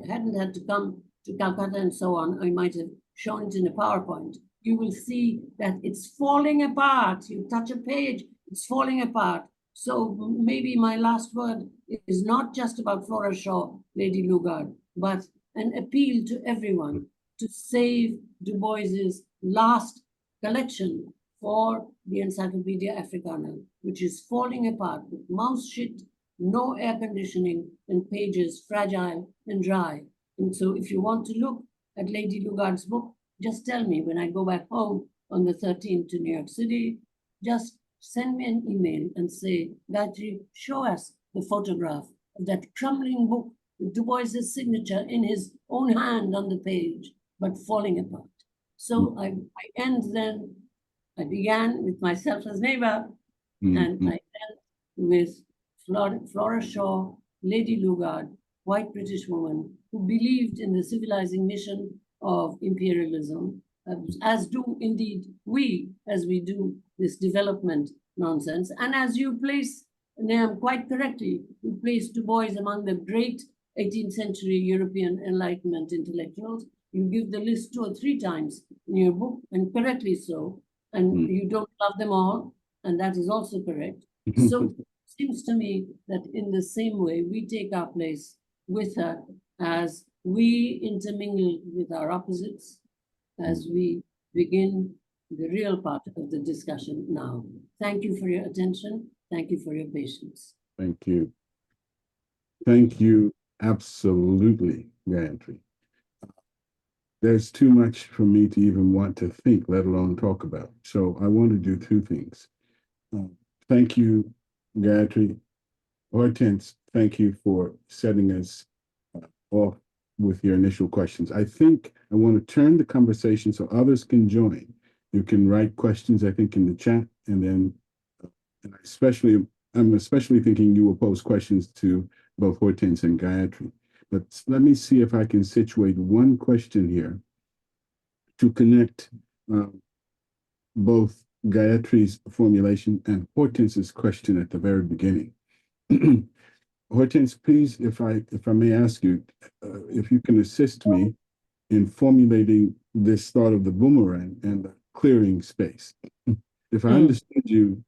hadn't had to come to Calcutta and so on, I might have shown it in a PowerPoint, you will see that it's falling apart. You touch a page, it's falling apart. So maybe my last word is not just about Flora Shaw, Lady Lugard, but an appeal to everyone to save Du Bois's last collection for the Encyclopedia Africana, which is falling apart with mouse shit, no air conditioning, and pages fragile and dry. And so if you want to look at Lady Lugard's book, just tell me when I go back home on the 13th to New York City, just send me an email and say, Gayatri, show us the photograph of that crumbling book with Du Bois's signature in his own hand on the page, but falling apart. So I end then, I began with myself as neighbor, and I end with Flora Shaw, Lady Lugard, white British woman who believed in the civilizing mission of imperialism, as do indeed we, as we do this development nonsense. And as you place, Nahum, quite correctly, you place Du Bois among the great 18th century European Enlightenment intellectuals. You give the list 2 or 3 times in your book, and correctly so. And you don't love them all, and that is also correct. So it seems to me that in the same way, we take our place with her as we intermingle with our opposites, as we begin the real part of the discussion now. Thank you for your attention. Thank you for your patience. Thank you. Thank you, absolutely, Gayatri. There's too much for me to even want to think, let alone talk about. So I want to do 2 things. Thank you, Gayatri. Hortense, thank you for setting us off with your initial questions. I think I want to turn the conversation so others can join. You can write questions, I think, in the chat, and then and I'm especially thinking you will pose questions to both Hortense and Gayatri. But let me see if I can situate one question here to connect both Gayatri's formulation and Hortense's question at the very beginning. Hortense, please, if I may ask you, if you can assist me in formulating this thought of the boomerang and the clearing space. If I understood you,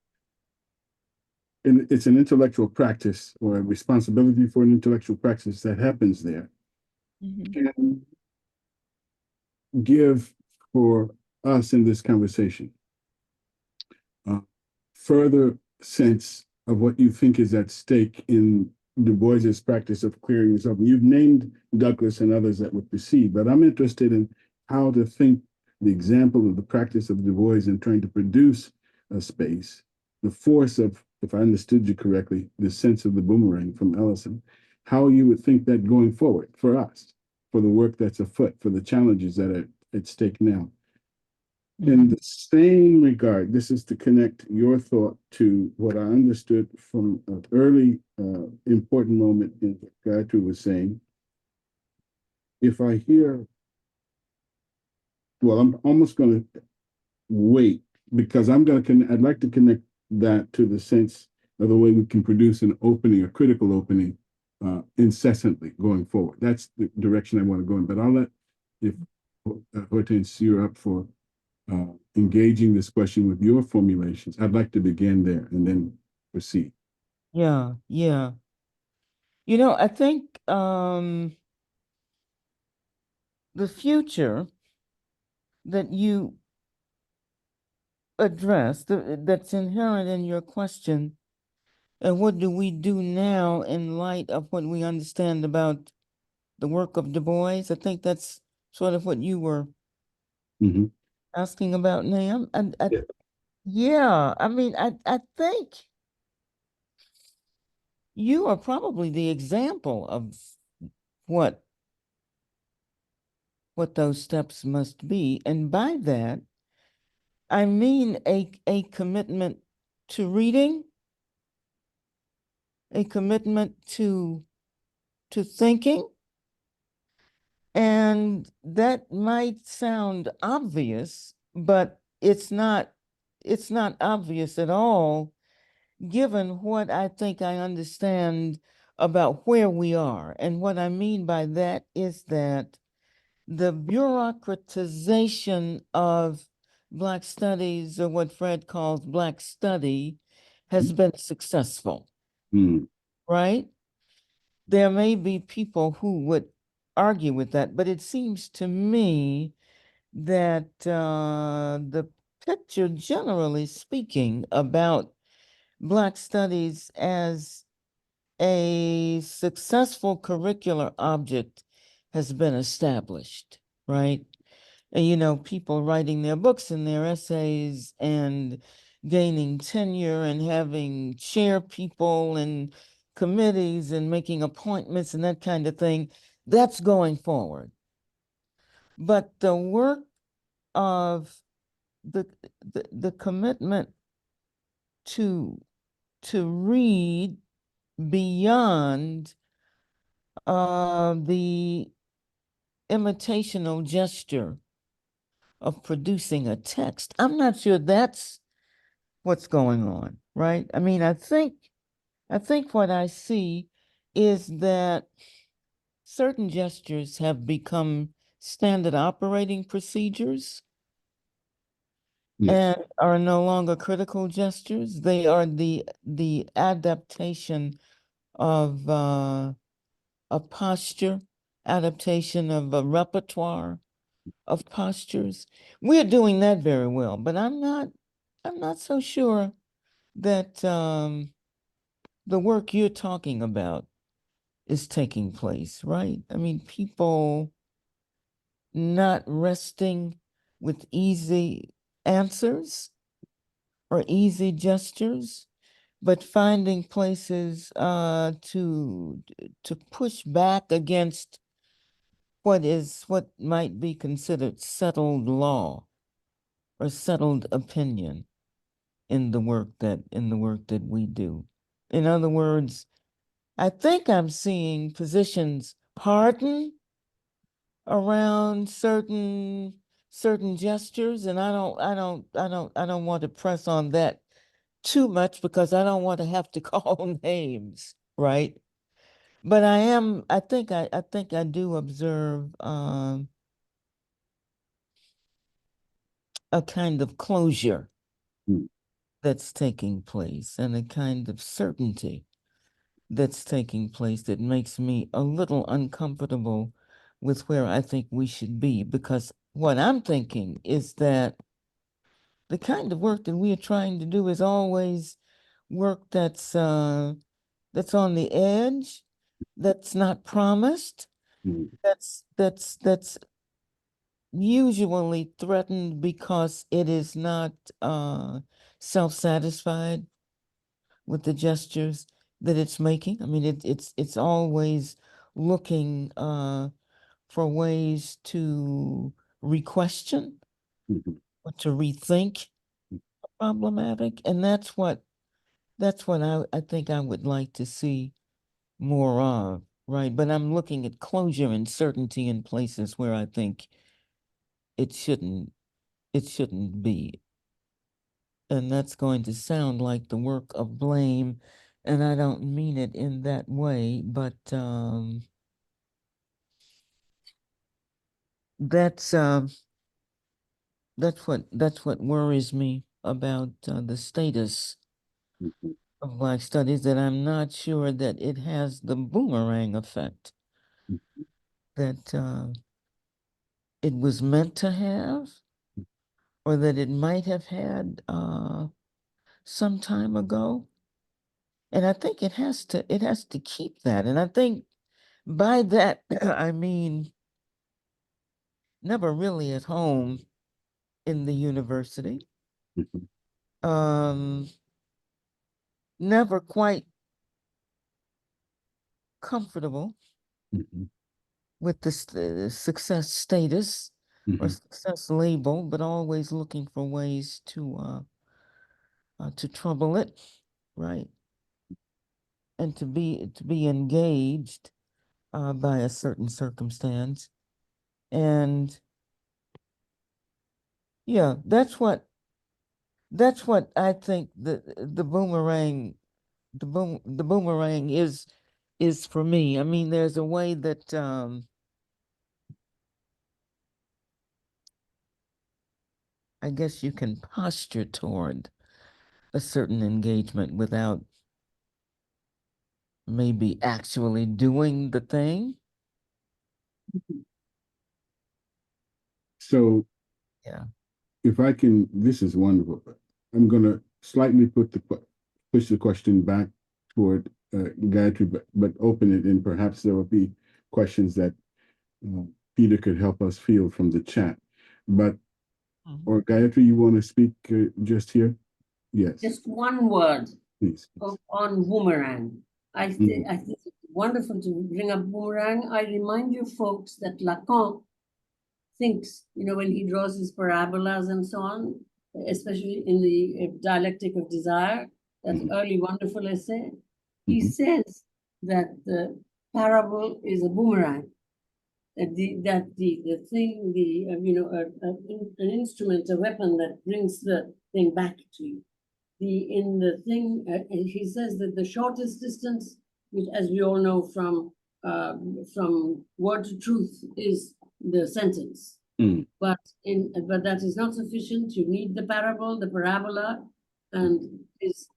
it's an intellectual practice or a responsibility for an intellectual practice that happens there. Can give for us in this conversation further sense of what you think is at stake in Du Bois's practice of clearing yourself. You've named Douglas and others that would proceed, but I'm interested in how to think the example of the practice of Du Bois in trying to produce a space, the force of, if I understood you correctly, the sense of the boomerang from Ellison, how you would think that going forward for us, for the work that's afoot, for the challenges that are at stake now. In the same regard, this is to connect your thought to what I understood from an early important moment in what Gayatri was saying. If I hear, well, I'm almost going to wait because I'd like to connect that to the sense of the way we can produce an opening, a critical opening, incessantly going forward. That's the direction I want to go in. But I'll let, if Hortense, you're up for engaging this question with your formulations, I'd like to begin there and then proceed. Yeah. You know, I think the future that you addressed, that's inherent in your question, and what do we do now in light of what we understand about the work of Du Bois? I think that's sort of what you were asking about, Nahum. And yeah, I mean, I think you are probably the example of what those steps must be. And by that, I mean a commitment to reading, a commitment to thinking. And that might sound obvious, but it's not obvious at all, given what I think I understand about where we are. And what I mean by that is that the bureaucratization of Black studies, or what Fred calls Black study, has been successful, Mm. right? There may be people who would argue with that, but it seems to me that the picture, generally speaking, about Black studies as a successful curricular object has been established, right? And, you know, people writing their books and their essays and gaining tenure and having chair people and committees and making appointments and that kind of thing, that's going forward. But the work of the commitment to read beyond the imitational gesture of producing a text, I'm not sure that's what's going on, right? I mean, I think what I see is that certain gestures have become standard operating procedures Yes. and are no longer critical gestures. They are the adaptation of a posture, adaptation of a repertoire of postures. We're doing that very well, but I'm not so sure that the work you're talking about is taking place, right? I mean, people not resting with easy answers or easy gestures, but finding places to push back against what might be considered settled law or settled opinion in the work that we do. In other words, I think I'm seeing positions harden around certain gestures, and I don't want to press on that too much because I don't want to have to call names, right? But I think I do observe a kind of closure Mm. that's taking place and a kind of certainty that's taking place that makes me a little uncomfortable with where I think we should be, because what I'm thinking is that the kind of work that we are trying to do is always work that's on the edge, that's not promised, Mm. that's usually threatened because it is not self-satisfied with the gestures that it's making. I mean, it's always looking for ways to re-question Mhm. or to rethink problematic, and that's what I think I would like to see more of, right? But I'm looking at closure and certainty in places where I think it shouldn't be. And that's going to sound like the work of blame, and I don't mean it in that way, but that's that's what worries me about the status Mhm. of Black studies, that I'm not sure that it has the boomerang effect that it was meant to have, or that it might have had some time ago. And I think it has to keep that. And I think by that I mean never really at home in the university. Mhm. Um, never quite comfortable Mhm. with the success status or Mhm. success label, but always looking for ways to trouble it, right? And to be engaged by a certain circumstance. And yeah, that's what I think the boomerang the boomerang is for me. I mean, there's a way that I guess you can posture toward a certain engagement without maybe actually doing the thing. So Yeah. if I can, this is wonderful. I'm going to slightly push the question back toward Gayatri, but open it, and perhaps there will be questions that Peter could help us field from the chat. But, or Gayatri, you want to speak just here? Yes. Just one word Please. on boomerang. I think it's wonderful to bring up boomerang. I remind you folks that Lacan thinks, when he draws his parabolas and so on, especially in the Dialectic of Desire, that early wonderful essay, he says that the parable is a boomerang. That the thing, an instrument, a weapon that brings the thing back to you. He says that the shortest distance, which, as we all know from word to truth, is the sentence. But that is not sufficient. You need the parable, the parabola, and his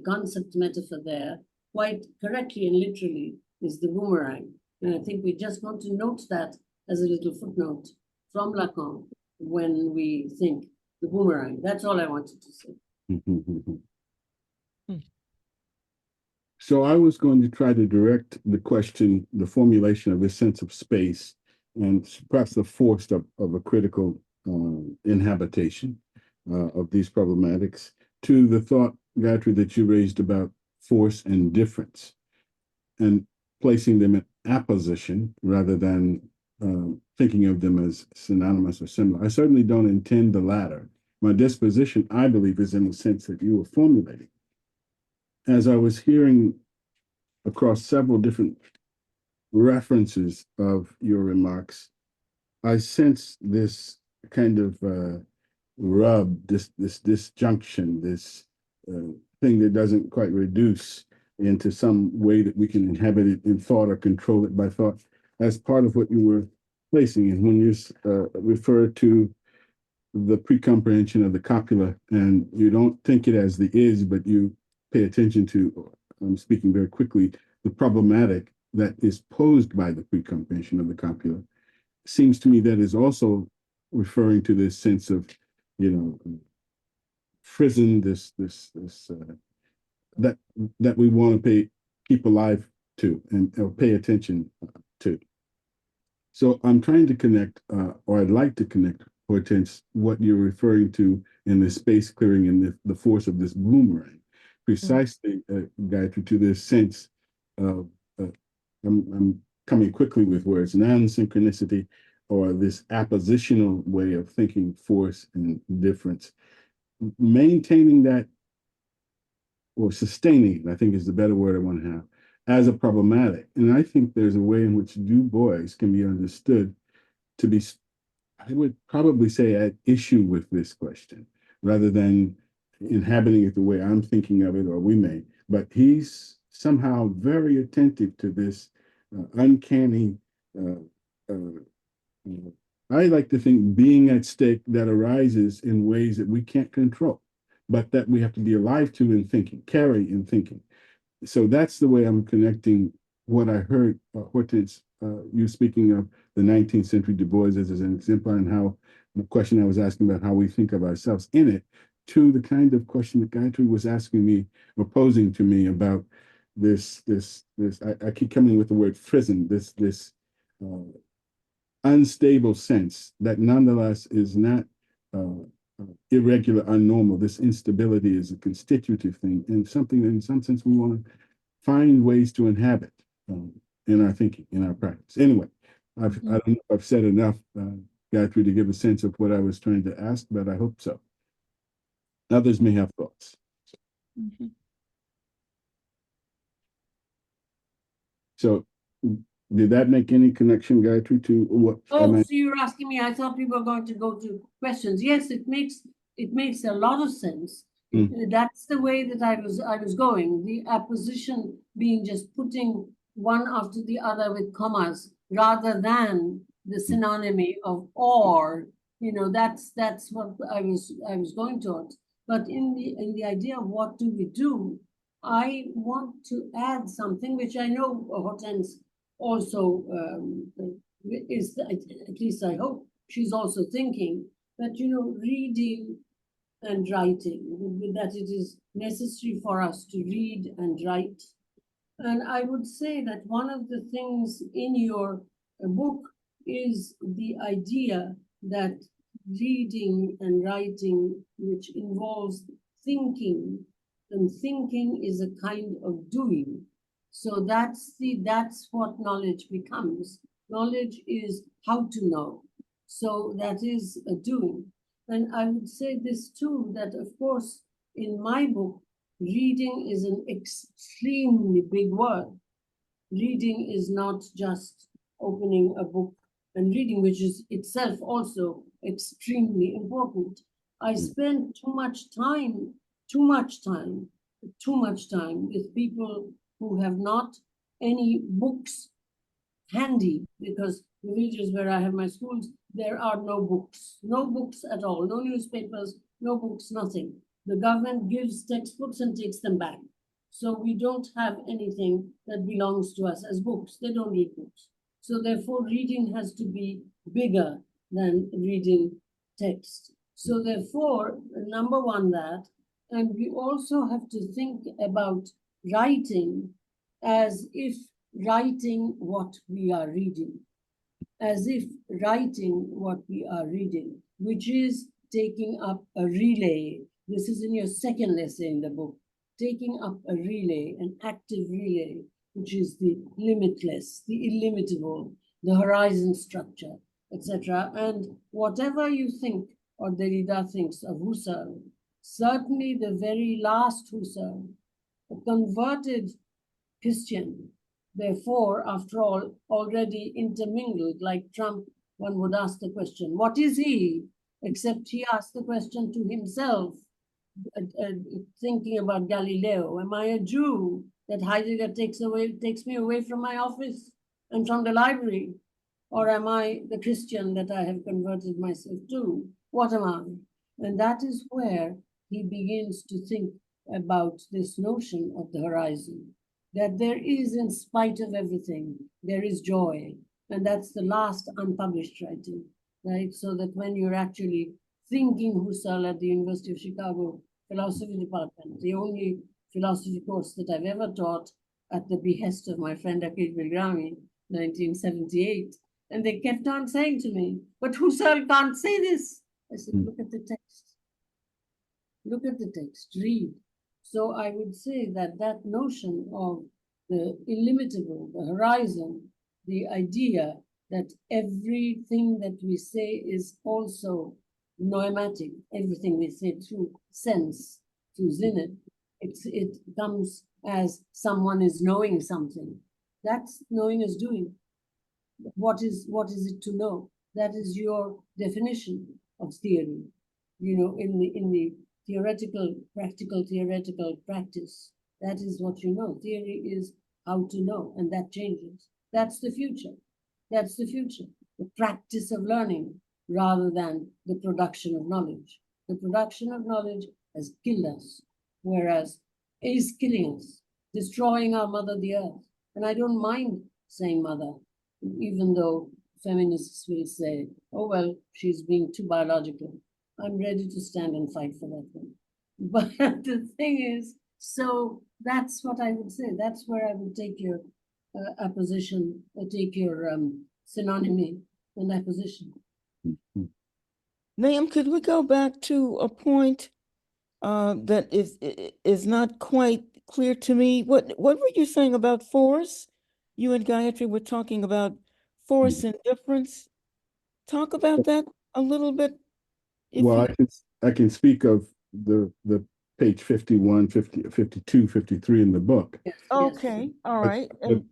concept metaphor there, quite correctly and literally, is the boomerang. And I think we just want to note that as a little footnote from Lacan when we think the boomerang. That's all I wanted to say. So I was going to try to direct the question, the formulation of this sense of space, and perhaps the force of a critical inhabitation of these problematics, to the thought, Gayatri, that you raised about force and difference, and placing them in apposition rather than thinking of them as synonymous or similar. I certainly don't intend the latter. My disposition, I believe, is in the sense that you were formulating. As I was hearing across several different references of your remarks, I sense this kind of rub, this disjunction, this thing that doesn't quite reduce into some way that we can inhabit it in thought or control it by thought, as part of what you were placing. And when you refer to the pre-comprehension of the copula, and you don't think it as the is, but you pay attention to, I'm speaking very quickly, the problematic that is posed by the pre-comprehension of the copula, seems to me that is also referring to this sense of, frisson, that we want to keep alive to and pay attention to. So I'm trying to connect, or I'd like to connect, Hortense, what you're referring to in the space clearing and the force of this boomerang, precisely, Gayatri, to this sense of, I'm coming quickly with words, non-synchronicity, or this appositional way of thinking force and difference. Maintaining that, or sustaining it, I think is the better word I want to have, as a problematic. And I think there's a way in which Du Bois can be understood to be, I would probably say, at issue with this question, rather than inhabiting it the way I'm thinking of it, or we may. But he's somehow very attentive to this uncanny, I like to think, being at stake that arises in ways that we can't control, but that we have to be alive to in thinking, carry in thinking. So that's the way I'm connecting what I heard, Hortense, you speaking of the 19th century Du Bois as an exemplar, and how the question I was asking about how we think of ourselves in it, to the kind of question that Gayatri was asking me or posing to me about this. I keep coming with the word frisson, this unstable sense that nonetheless is not irregular, unnormal. This instability is a constitutive thing, and something that in some sense we want to find ways to inhabit in our thinking, in our practice. Anyway, I don't know if I've said enough, Gayatri, to give a sense of what I was trying to ask, but I hope so. Others may have thoughts. So did that make any connection, Gayatri, to what? Oh, so you're asking me, I thought we were going to go to questions. Yes, it makes a lot of sense. That's the way that I was going. The apposition being just putting one after the other with commas, rather than the synonymy of or You know, that's what I was going towards. But in the idea of what do we do, I want to add something which I know Hortense also is, at least I hope she's also thinking, that, you know, reading and writing, that it is necessary for us to read and write. And I would say that one of the things in your book is the idea that reading and writing, which involves thinking, and thinking is a kind of doing. So that's what knowledge becomes. Knowledge is how to know. So that is a doing. And I would say this too, that of course, in my book, reading is an extremely big word. Reading is not just opening a book and reading, which is itself also extremely important. I spend too much time with people who have not any books handy, because the villages where I have my schools, there are no books at all, no newspapers, no books, nothing. The government gives textbooks and takes them back. So we don't have anything that belongs to us as books. They don't read books. So therefore, reading has to be bigger than reading text. So therefore, number one, that, and we also have to think about writing as if writing what we are reading, which is taking up a relay. This is in your second essay in the book, taking up a relay, an active relay, which is the limitless, the illimitable, the horizon structure, etc. And whatever you think or Derrida thinks of Husserl, certainly the very last Husserl, a converted Christian, therefore, after all, already intermingled, like Trump, one would ask the question, what is he? Except he asked the question to himself, thinking about Galileo. Am I a Jew that Heidegger takes me away from my office and from the library? Or am I the Christian that I have converted myself to? What am I? And that is where he begins to think about this notion of the horizon, that there is, in spite of everything, there is joy. And that's the last unpublished writing, right? So that when you're actually thinking Husserl at the University of Chicago philosophy department, the only philosophy course that I've ever taught at the behest of my friend Akil Bilgrami, 1978. And they kept on saying to me, but Husserl can't say this. I said, look at the text. Look at the text, read. So I would say that that notion of the illimitable, the horizon, the idea that everything that we say is also noematic, everything we say through sense, through Sinne, it comes as someone is knowing something. That's knowing is doing. What is it to know? That is your definition of theory. You know, in the practical theoretical practice, that is what you know. Theory is how to know, and that changes. That's the future. That's the future. The practice of learning rather than the production of knowledge. The production of knowledge has killed us, whereas is killing us, destroying our mother, the earth. And I don't mind saying mother, even though feminists will say, oh, well, she's being too biological. I'm ready to stand and fight for that one. But the thing is, so that's what I would say. That's where I would take your apposition, or take your synonymy and apposition. Nahum, could we go back to a point that is not quite clear to me? What were you saying about force? You and Gayatri were talking about force and difference. Talk about that a little bit. Well, I can speak of the page 51, 50, 52, 53 in the book. Yes, okay, yes. all right.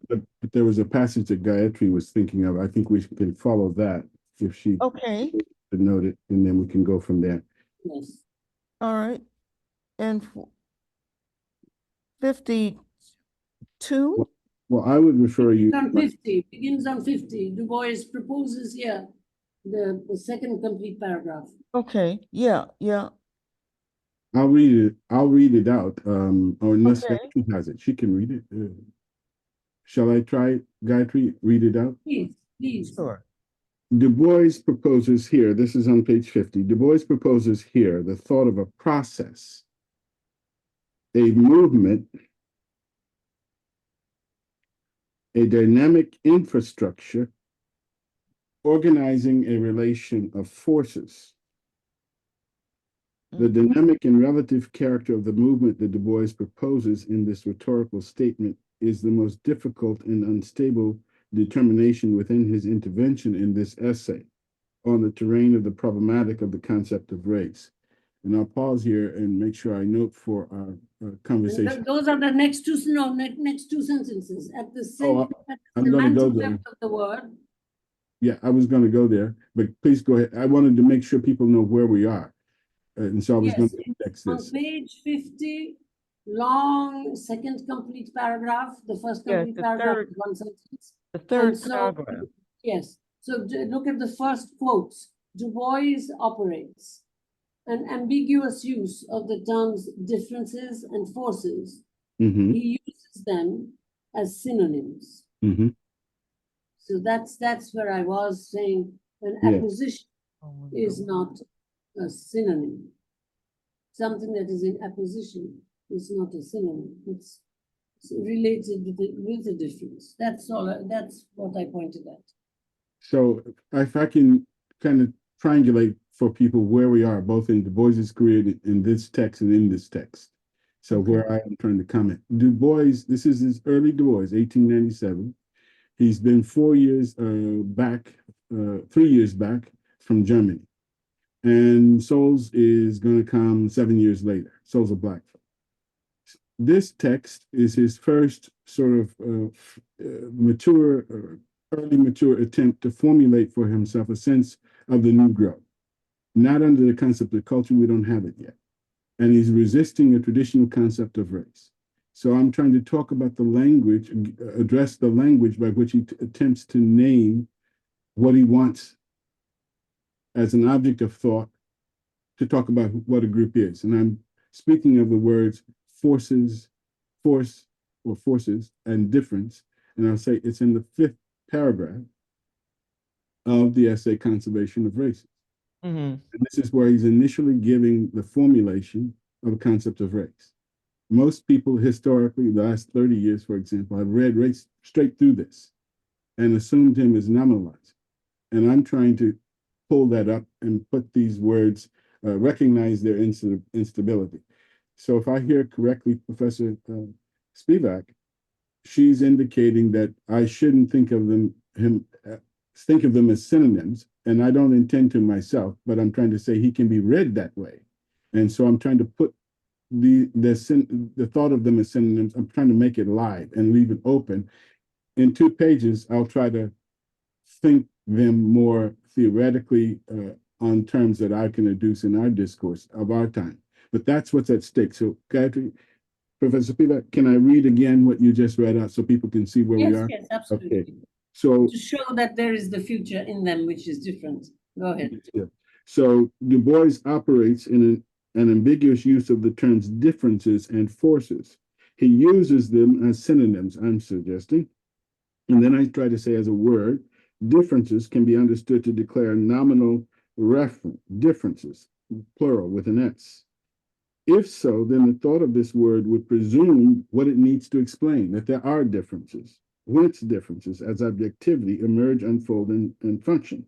But there was a passage that Gayatri was thinking of. I think we can follow that if she Okay. could note it, and then we can go from there. Yes. All right. And 52? Well, I would refer you. On 50, begins on 50. Du Bois proposes here the second complete paragraph. Okay, yeah, yeah. I'll read it. I'll read it out. Or unless Okay. Gayatri has it, she can read it. Shall I try, Gayatri, read it out? Please, please. Sure. Du Bois proposes here, this is on page 50, Du Bois proposes here the thought of a process, a movement, a dynamic infrastructure, organizing a relation of forces. The dynamic and relative character of the movement that Du Bois proposes in this rhetorical statement is the most difficult and unstable determination within his intervention in this essay on the terrain of the problematic of the concept of race. And I'll pause here and make sure I note for our conversation. Those are the next two, next two sentences. At the same, at the I'm going to go semantic there. level of the word. Yeah, I was going to go there, but please go ahead. I wanted to make sure people know where we are. And so I was going to index On this. page 50, long second complete paragraph, the first Yes, complete paragraph is one sentence. The third And so, paragraph. yes, so look at the first quotes. Du Bois operates an ambiguous use of the terms differences and forces. Mm-hmm, He uses them as synonyms. mm-hmm. So that's where I was saying an Yeah. apposition is not a synonym. Something that is in apposition is not a synonym. It's related with a difference. That's all. That's what I pointed at. So if I can kind of triangulate for people where we are, both in Du Bois's career in this text and in this text. So where I am trying to comment. Du Bois, this is his early Du Bois, 1897. He's been 4 years back, 3 years back from Germany. And Souls is going to come 7 years later. Souls of Black folk. This text is his first sort of mature, early mature attempt to formulate for himself a sense of the Negro. Not under the concept of culture, we don't have it yet. And he's resisting a traditional concept of race. So I'm trying to talk about the language, address the language by which he attempts to name what he wants as an object of thought to talk about what a group is. And I'm speaking of the words forces, force or forces, and difference. And I'll say it's in the 5th paragraph of the essay Conservation of Races. Mm-hmm. And this is where he's initially giving the formulation of a concept of race. Most people historically, the last 30 years, for example, have read race straight through this and assumed him as nominalized. And I'm trying to pull that up and put these words, recognize their instability. So if I hear correctly, Professor Spivak, she's indicating that I shouldn't think of them as synonyms, and I don't intend to myself, but I'm trying to say he can be read that way. And so I'm trying to put the thought of them as synonyms. I'm trying to make it live and leave it open. In 2 pages, I'll try to think them more theoretically on terms that I can adduce in our discourse of our time. But that's what's at stake. So, Gayatri, Professor Spivak, can I read again what you just read out so people can see where we are? Yes, absolutely. Okay. So to show that there is the future in them, which is different. Go ahead. Yeah. So Du Bois operates in an ambiguous use of the terms differences and forces. He uses them as synonyms, I'm suggesting. And then I try to say as a word, differences can be understood to declare nominal referent, differences, plural with an S. If so, then the thought of this word would presume what it needs to explain, that there are differences, whence differences as objectivity emerge, unfold, and function.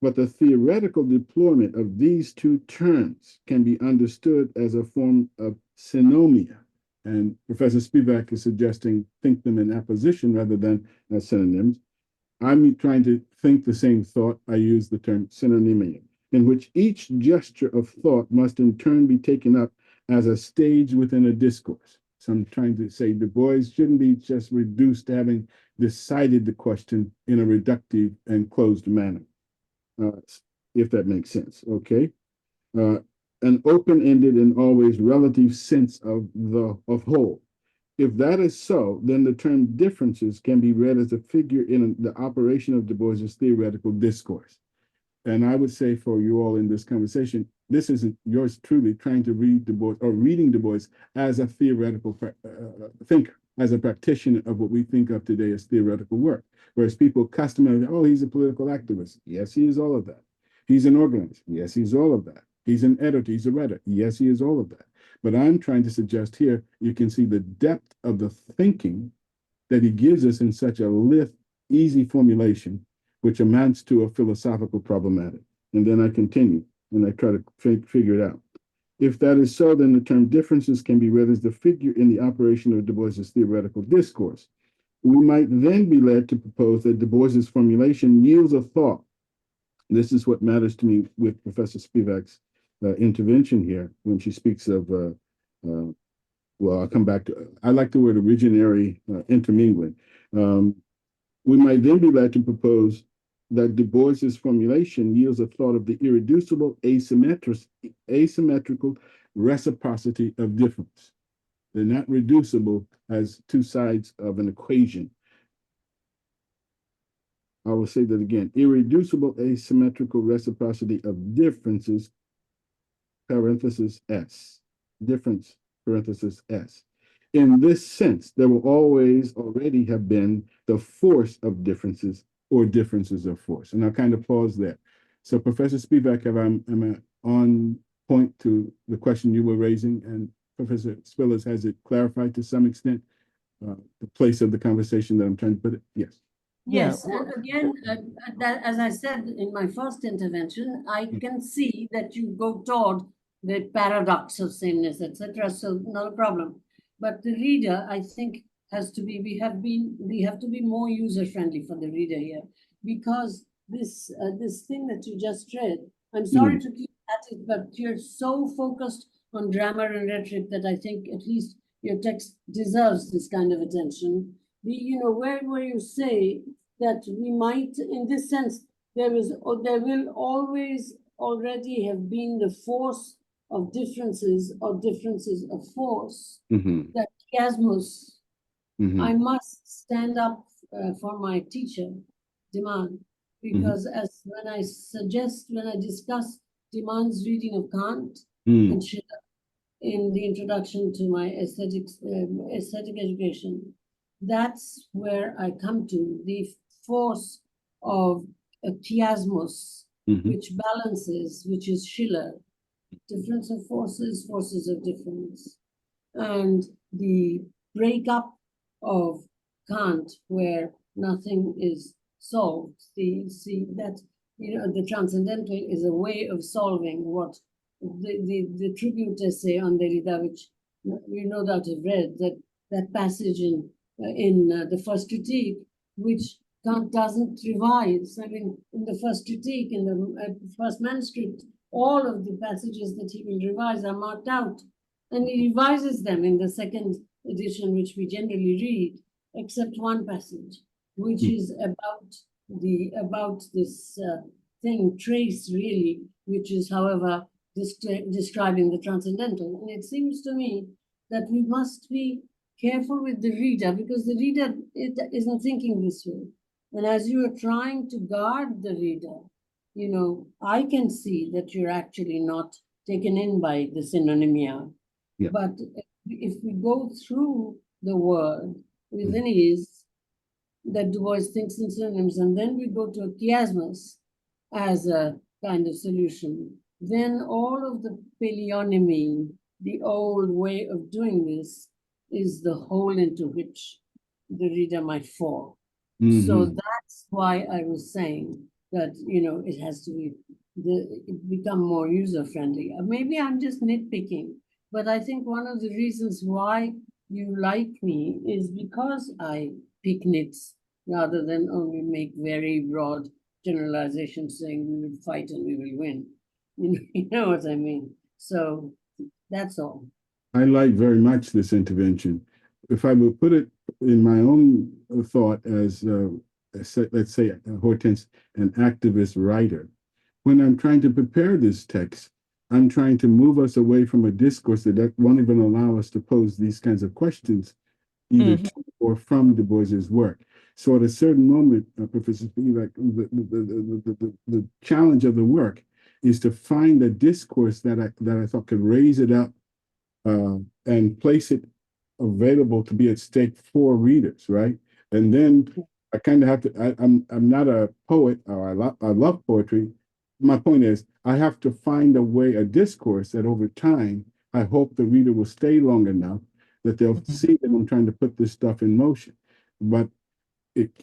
But the theoretical deployment of these 2 terms can be understood as a form of synomia. And Professor Spivak is suggesting think them in apposition rather than as synonyms. I'm trying to think the same thought. I use the term synonymia, in which each gesture of thought must in turn be taken up as a stage within a discourse. So I'm trying to say Du Bois shouldn't be just reduced to having decided the question in a reductive and closed manner. If that makes sense, okay? An open-ended and always relative sense of whole. If that is so, then the term differences can be read as a figure in the operation of Du Bois's theoretical discourse. and I would say for you all in this conversation, this isn't yours truly trying to read Du Bois or reading Du Bois as a theoretical thinker, as a practitioner of what we think of today as theoretical work. Whereas people customarily, oh, he's a political activist. Yes, he is all of that. He's an organist. Yes, he's all of that. He's an editor. He's a writer. Yes, he is all of that. But I'm trying to suggest here, you can see the depth of the thinking that he gives us in such a lithe, easy formulation, which amounts to a philosophical problematic. And then I continue and I try to figure it out. If that is so, then the term differences can be read as the figure in the operation of Du Bois's theoretical discourse. We might then be led to propose that Du Bois's formulation yields a thought. This is what matters to me with Professor Spivak's intervention here when she speaks of, well, I'll come back to, I like the word originary intermingling. We might then be led to propose that Du Bois's formulation yields a thought of the irreducible asymmetrical reciprocity of difference. They're not reducible as two sides of an equation. I will say that again, irreducible asymmetrical reciprocity of differences, parenthesis S, difference, parenthesis S. In this sense, there will always already have been the force of differences or differences of force. And I'll kind of pause there. So Professor Spivak, am I on point to the question you were raising? And Professor Spillers, has it clarified to some extent the place of the conversation that I'm trying to put it? Yes. Yes, and again, that, as I said in my first intervention, I can see that you go toward the paradox of sameness, etc. So not a problem. But the reader, I think, has to be, we have to be more user-friendly for the reader here, because this thing that you just read, I'm sorry to keep at it, but you're so focused on grammar and rhetoric that I think at least your text deserves this kind of attention. Where you say that we might, in this sense, there will always already have been the force of differences or differences of force, that chiasmus. I must stand up for my teacher, Demand, because when I discuss Demand's reading of Kant and Schiller in the introduction to my aesthetic education, that's where I come to the force of a chiasmus, which balances, which is Schiller, difference of forces, forces of difference, and the breakup of Kant, where nothing is solved. The transcendental is a way of solving what the tribute essay on Derrida, which you no doubt have read, that passage in the first critique, which Kant doesn't revise. I mean, in the first critique, in the first manuscript, all of the passages that he will revise are marked out, and he revises them in the second edition, which we generally read, except one passage, which is about this thing, trace really, which is, however, describing the transcendental. And it seems to me that we must be careful with the reader, because the reader isn't thinking this way. And as you are trying to guard the reader, I can see that you're actually not taken in by the synonymia. Yeah. But if we go through the word within is that Du Bois thinks in synonyms, and then we go to a chiasmus as a kind of solution, then all of the paleonymy, the old way of doing this, is the hole into which the reader might fall. So that's why I was saying that, it has to become more user-friendly. Maybe I'm just nitpicking, but I think one of the reasons why you like me is because I pick nits rather than only make very broad generalizations saying we will fight and we will win. You know what I mean? So that's all. I like very much this intervention. If I would put it in my own thought as, let's say, Hortense, an activist writer, when I'm trying to prepare this text, I'm trying to move us away from a discourse that won't even allow us to pose these kinds of questions, either to or from Du Bois's work. So at a certain moment, Professor Spivak, the challenge of the work is to find a discourse that I thought could raise it up and place it available to be at stake for readers, right? And then I kind of have to. I'm not a poet, or I love poetry. My point is, I have to find a way, a discourse that over time, I hope the reader will stay long enough that they'll see that I'm trying to put this stuff in motion. But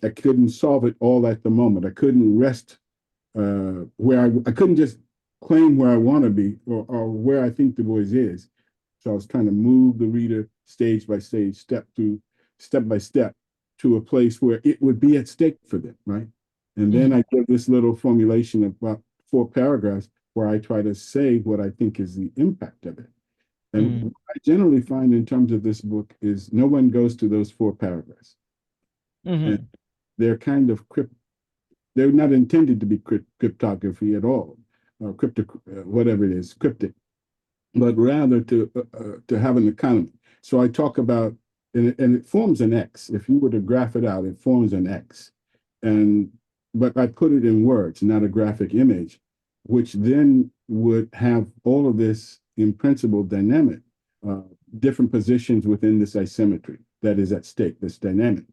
I couldn't solve it all at the moment. I couldn't rest where I couldn't just claim where I want to be or where I think Du Bois is. So I was trying to move the reader stage by stage, step by step, to a place where it would be at stake for them, right? And then I give this little formulation of about 4 paragraphs where I try to say what I think is the impact of it. And what I generally find in terms of this book is no one goes to those 4 paragraphs. And they're kind of they're not intended to be cryptography at all, or whatever it is, cryptic, but rather to have an economy. So I talk about, and it forms an X. If you were to graph it out, it forms an X. But I put it in words, not a graphic image, which then would have all of this in principle dynamic, different positions within this asymmetry that is at stake, this dynamic.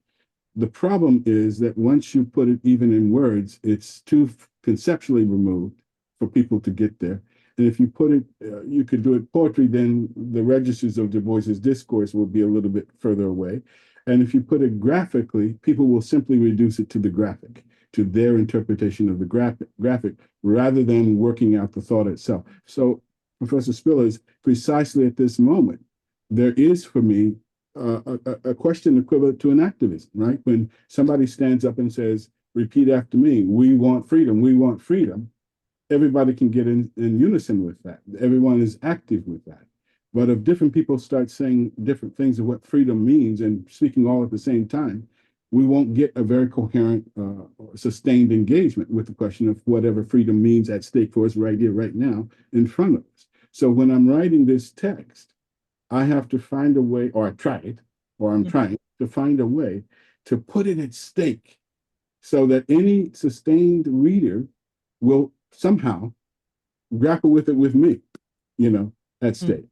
The problem is that once you put it even in words, it's too conceptually removed for people to get there. And if you put it, you could do it poetry, then the registers of Du Bois's discourse will be a little bit further away. And if you put it graphically, people will simply reduce it to the graphic, to their interpretation of the graphic, rather than working out the thought itself. So, Professor Spillers, precisely at this moment, there is for me a question equivalent to an activism, right? When somebody stands up and says, repeat after me, we want freedom, we want freedom, everybody can get in unison with that. Everyone is active with that. But if different people start saying different things of what freedom means and speaking all at the same time, we won't get a very coherent, sustained engagement with the question of whatever freedom means at stake for us right here, right now, in front of us. So when I'm writing this text, I have to find a way, or I'm trying to find a way to put it at stake so that any sustained reader will somehow grapple with it with me, at stake.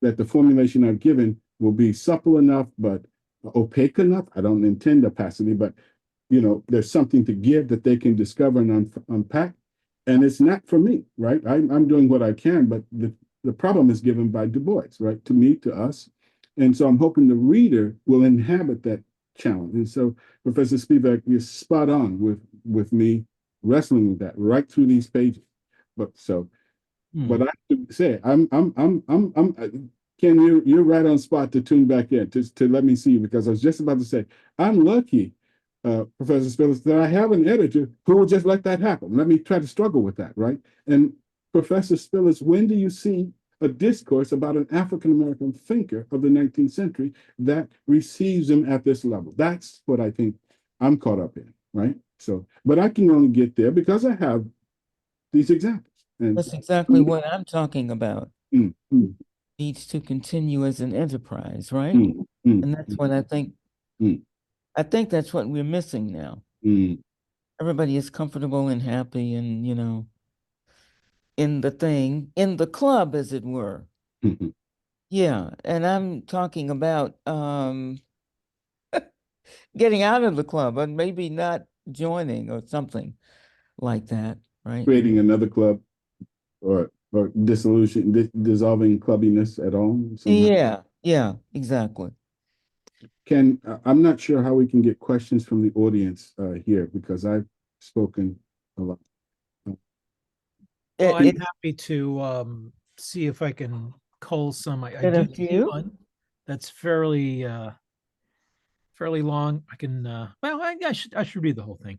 That the formulation I've given will be supple enough, but opaque enough. I don't intend opacity, but there's something to give that they can discover and unpack. And it's not for me, right? I'm doing what I can, but the problem is given by Du Bois, right? To me, to us. And so I'm hoping the reader will inhabit that challenge. And so Professor Spivak is spot on with me wrestling with that right through these pages. But I have to say, Ken, you're right on spot to tune back in to let me see, because I was just about to say, I'm lucky, Professor Spillers, that I have an editor who will just let that happen. Let me try to struggle with that, right? And Professor Spillers, when do you see a discourse about an African-American thinker of the 19th century that receives him at this level? That's what I think I'm caught up in, right? So, but I can only get there because I have these examples. And that's exactly what I'm talking about. Needs to continue as an enterprise, right? And that's what I think. I think that's what we're missing now. Everybody is comfortable and happy, and in the club, as it were. Yeah, and I'm talking about getting out of the club, and maybe not joining or something like that, right? Creating another club, or dissolution, dissolving clubbiness at all. Somehow. Yeah, exactly. Ken, I'm not sure how we can get questions from the audience here, because I've spoken a lot. Well, I'm happy to see if I can cull some. I do see one that's fairly long. I can I should read the whole thing.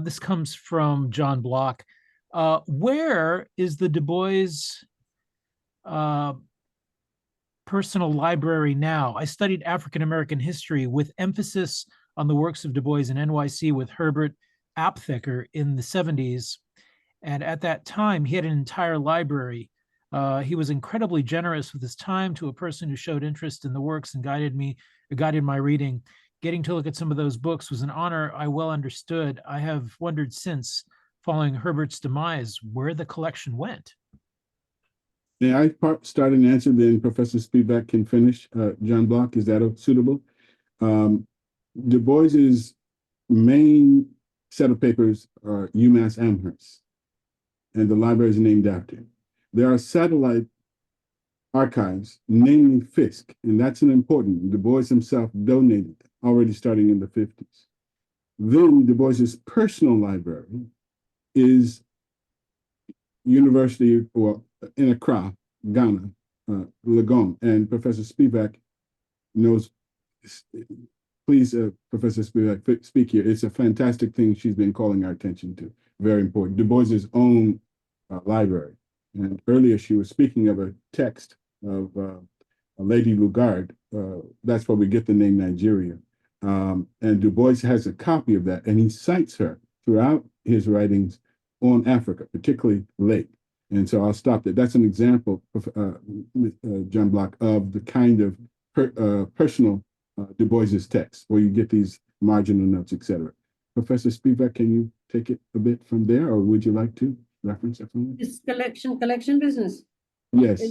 This comes from John Block. Where is the Du Bois personal library now? I studied African American history with emphasis on the works of Du Bois in NYC with Herbert Aptheker in the 70s. And at that time, he had an entire library. He was incredibly generous with his time to a person who showed interest in the works and guided my reading. getting to look at some of those books was an honor I well understood. I have wondered since, following Herbert's demise, where the collection went. May I start an answer, then Professor Spivak can finish? John Block, is that suitable? Du Bois's main set of papers are UMass Amherst, and the library is named after him. There are satellite archives, namely Fisk, and that's an important. Du Bois himself donated, already starting in the 50s. Then Du Bois's personal library is University, or in Accra, Ghana, Legon, and Professor Spivak knows. Please, Professor Spivak, speak here. It's a fantastic thing she's been calling our attention to. Very important. Du Bois's own library. And earlier she was speaking of a text of Lady Lugard. That's where we get the name Nigeria. And Du Bois has a copy of that, and he cites her throughout his writings on Africa, particularly Lake. And so I'll stop there. That's an example, of, John Block, of the kind of personal Du Bois's text, where you get these marginal notes, etc. Professor Spivak, can you take it a bit from there, or would you like to reference it from there? This collection business. Yes.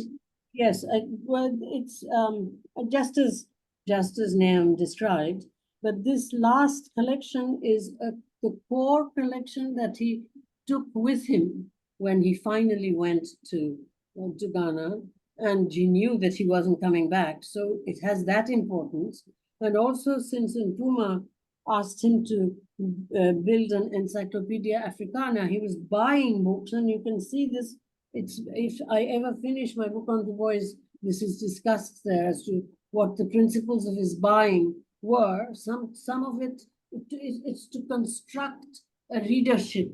Yes, well, it's just as Nahum described, but this last collection is the core collection that he took with him when he finally went to Ghana, and he knew that he wasn't coming back. So it has that importance. And also, since Nkrumah asked him to build an Encyclopedia Africana, he was buying books, and you can see this. It's, if I ever finish my book on Du Bois, this is discussed there as to what the principles of his buying were. Some of it's to construct a readership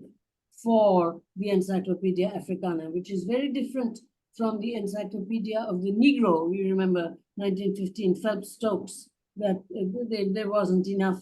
for the Encyclopedia Africana, which is very different from the Encyclopedia of the Negro. You remember 1915, Phelps Stokes, that there wasn't enough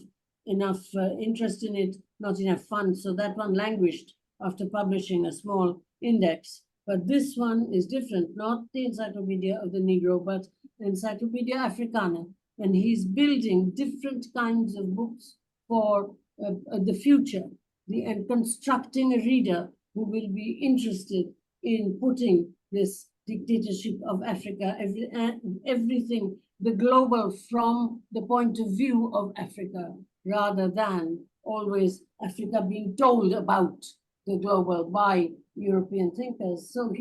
interest in it, not enough funds, so that one languished after publishing a small index. But this one is different, not the Encyclopedia of the Negro, but Encyclopedia Africana. And he's building different kinds of books for the future, and constructing a reader who will be interested in putting this dictatorship of Africa, everything, the global, from the point of view of Africa, rather than always Africa being told about the global by European thinkers. So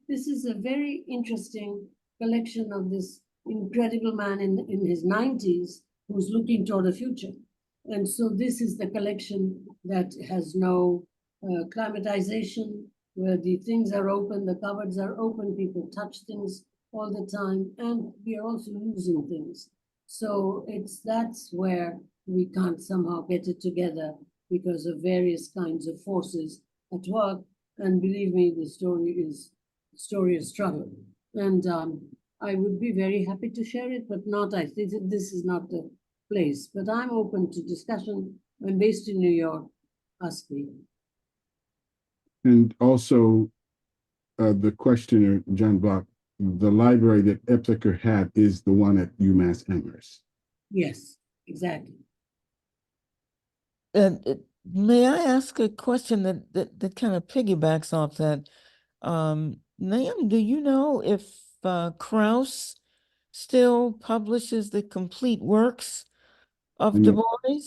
this is a very interesting collection of this incredible man in his 90s who's looking toward the future. And so this is the collection that has no climatization, where the things are open, the cupboards are open, people touch things all the time, and we are also losing things. So that's where we can't somehow get it together because of various kinds of forces at work. And believe me, the story is struggle. And I would be very happy to share it, but I think this is not the place. But I'm open to discussion. I'm based in New York. Ask me. And also, the questioner, John Block, the library that Epsteker had is the one at UMass Amherst. Yes, exactly. May I ask a question that kind of piggybacks off that? Nahum, do you know if Krauss still publishes the complete works of Du Bois?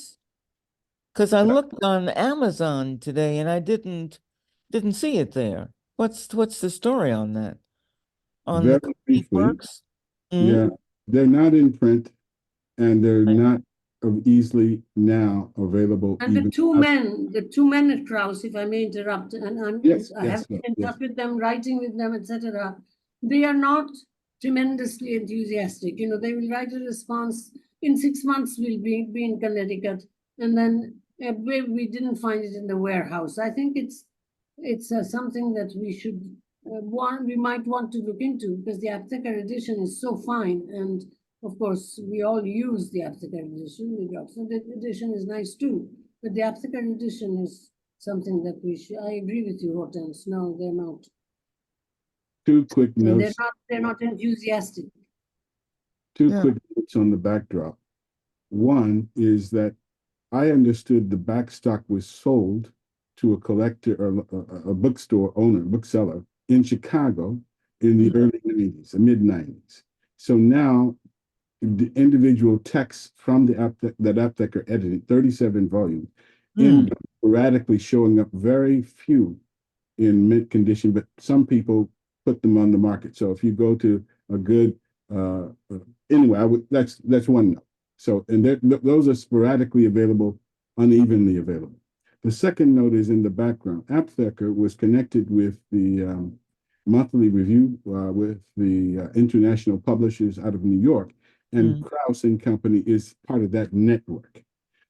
Because I looked on Amazon today and I didn't see it there. What's the story on that? On the complete works? Yeah, they're not in print, and they're not easily now available. And the two men at Krauss, if I may interrupt, and I have been in touch with them, writing with them, etc. They are not tremendously enthusiastic. You know, they will write a response in 6 months. We'll be in Connecticut, and then we didn't find it in the warehouse. I think it's something that we might want to look into, because the Aptheker edition is so fine, and of course we all use the Aptheker edition. The Oxford edition is nice too, but the Aptheker edition is something that we should. I agree with you, Hortense. No, they're not. Two quick notes. They're not enthusiastic. Two quick notes on the backdrop. One is that I understood the backstock was sold to a collector or a bookstore owner, bookseller in Chicago in the early 90s, the mid 90s. So now the individual texts from that Aptheker edited, 37 volumes, in sporadically showing up, very few in mint condition, but some people put them on the market. So if you go to a good, anyway, that's one note. So, and those are sporadically available, unevenly available. The second note is in the background. Aptheker was connected with the monthly review with the international publishers out of New York, and Krauss and Company is part of that network.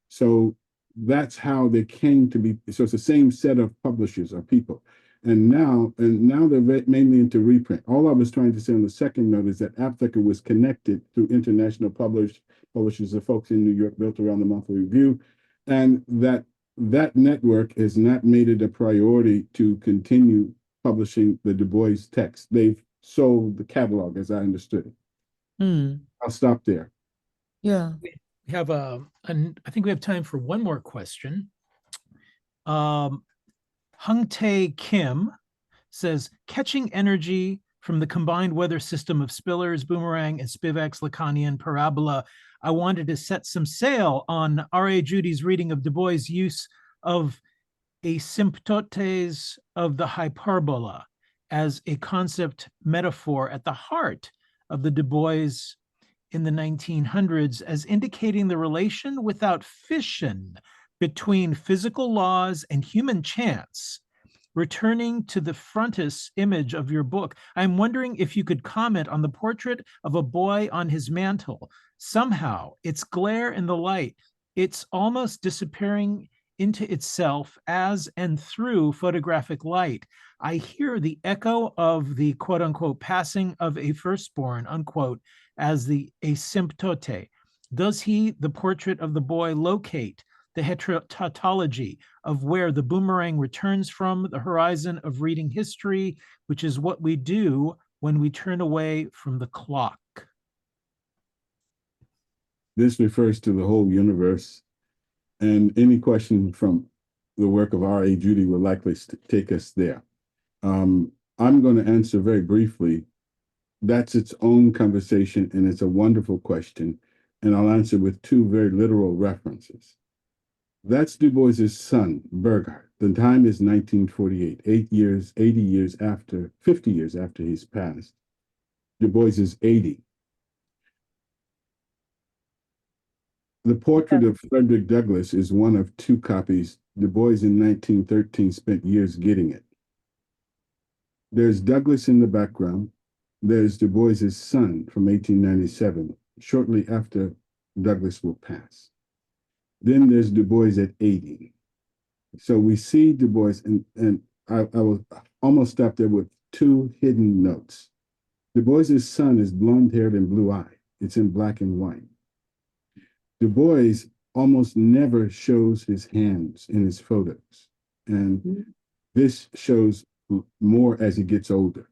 So that's how they came to be. So it's the same set of publishers or people. And now they're mainly into reprint. All I was trying to say on the second note is that Aptheker was connected through international publishers of folks in New York built around the monthly review, and that network has not made it a priority to continue publishing the Du Bois text. They've sold the catalog, as I understood it. I'll stop there. Yeah. We have I think we have time for one more question. Hung Tae Kim says, catching energy from the combined weather system of Spillers, Boomerang, and Spivak's Lacanian parabola, I wanted to set some sail on R.A. Judy's reading of Du Bois' use of asymptotes of the hyperbola as a concept metaphor at the heart of the Du Bois in the 1900s, as indicating the relation without fission between physical laws and human chance. Returning to the frontis image of your book, I'm wondering if you could comment on the portrait of a boy on his mantle. Somehow, its glare in the light, it's almost disappearing into itself as and through photographic light. I hear the echo of the quote unquote passing of a firstborn, unquote, as the asymptote. Does he, the portrait of the boy, locate the heterotautology of where the boomerang returns from the horizon of reading history, which is what we do when we turn away from the clock? This refers to the whole universe, and any question from the work of R.A. Judy will likely take us there. I'm going to answer very briefly. That's its own conversation, and it's a wonderful question, and I'll answer with two very literal references. That's Du Bois's son, Burghardt. The time is 1948, 50 years after he's passed. Du Bois is 80. The portrait of Frederick Douglass is one of two copies. Du Bois in 1913 spent years getting it. There's Douglass in the background. There's Du Bois's son from 1897, shortly after Douglass will pass. Then there's Du Bois at 80. So we see Du Bois, and I will almost stop there with two hidden notes. Du Bois's son is blonde-haired and blue-eyed. It's in black and white. Du Bois almost never shows his hands in his photos. And this shows more as he gets older.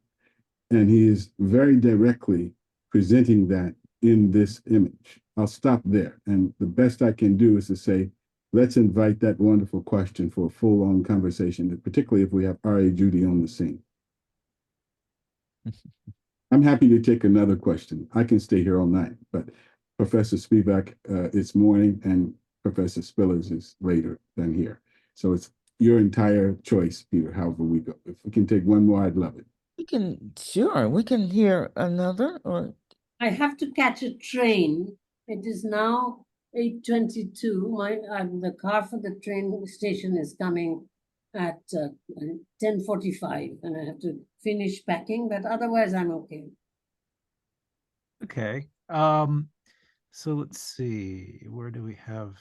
And he is very directly presenting that in this image. I'll stop there. And the best I can do is to say, let's invite that wonderful question for a full-on conversation, particularly if we have R.A. Judy on the scene. I'm happy to take another question. I can stay here all night, but Professor Spivak, it's morning, and Professor Spillers is later than here. So it's your entire choice, Peter, however we go. If we can take one more, I'd love it. We can hear another, or I have to catch a train. It is now 8:22. The car for the train station is coming at 10:45, and I have to finish packing, but otherwise I'm okay. Okay. So let's see, where do we have?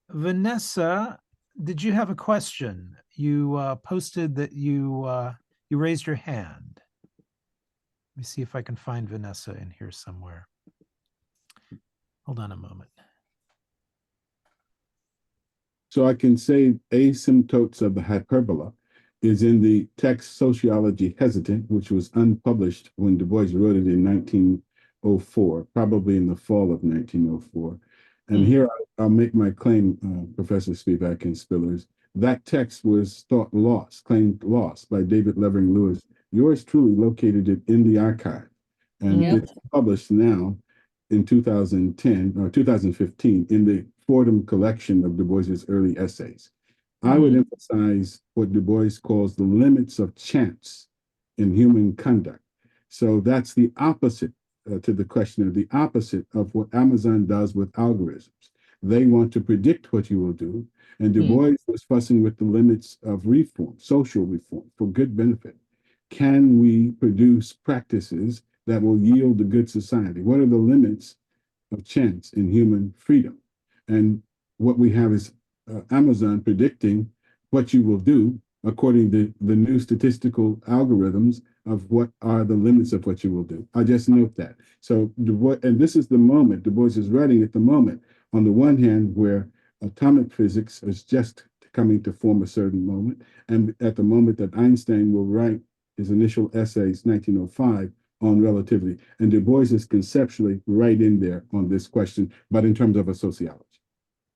Vanessa, did you have a question? You posted that you raised your hand. Let me see if I can find Vanessa in here somewhere. Hold on a moment. So I can say asymptotes of the hyperbola is in the text Sociology Hesitant, which was unpublished when Du Bois wrote it in 1904, probably in the fall of 1904. And here I'll make my claim, Professor Spivak and Spillers. That text was thought lost, claimed lost by David Levering Lewis. Yours truly located it in the archive. And it's published now in 2010 or 2015 in the Fordham collection of Du Bois's early essays. I would emphasize what Du Bois calls the limits of chance in human conduct. So that's the opposite to the question of the opposite of what Amazon does with algorithms. They want to predict what you will do. And Du Bois was fussing with the limits of reform, social reform, for good benefit. Can we produce practices that will yield a good society? What are the limits of chance in human freedom? And what we have is Amazon predicting what you will do according to the new statistical algorithms of what are the limits of what you will do. I just note that. So Du Bois, and this is the moment, Du Bois is writing at the moment, on the one hand, where atomic physics is just coming to form a certain moment, and at the moment that Einstein will write his initial essays, 1905, on relativity. And Du Bois is conceptually right in there on this question, but in terms of a sociology.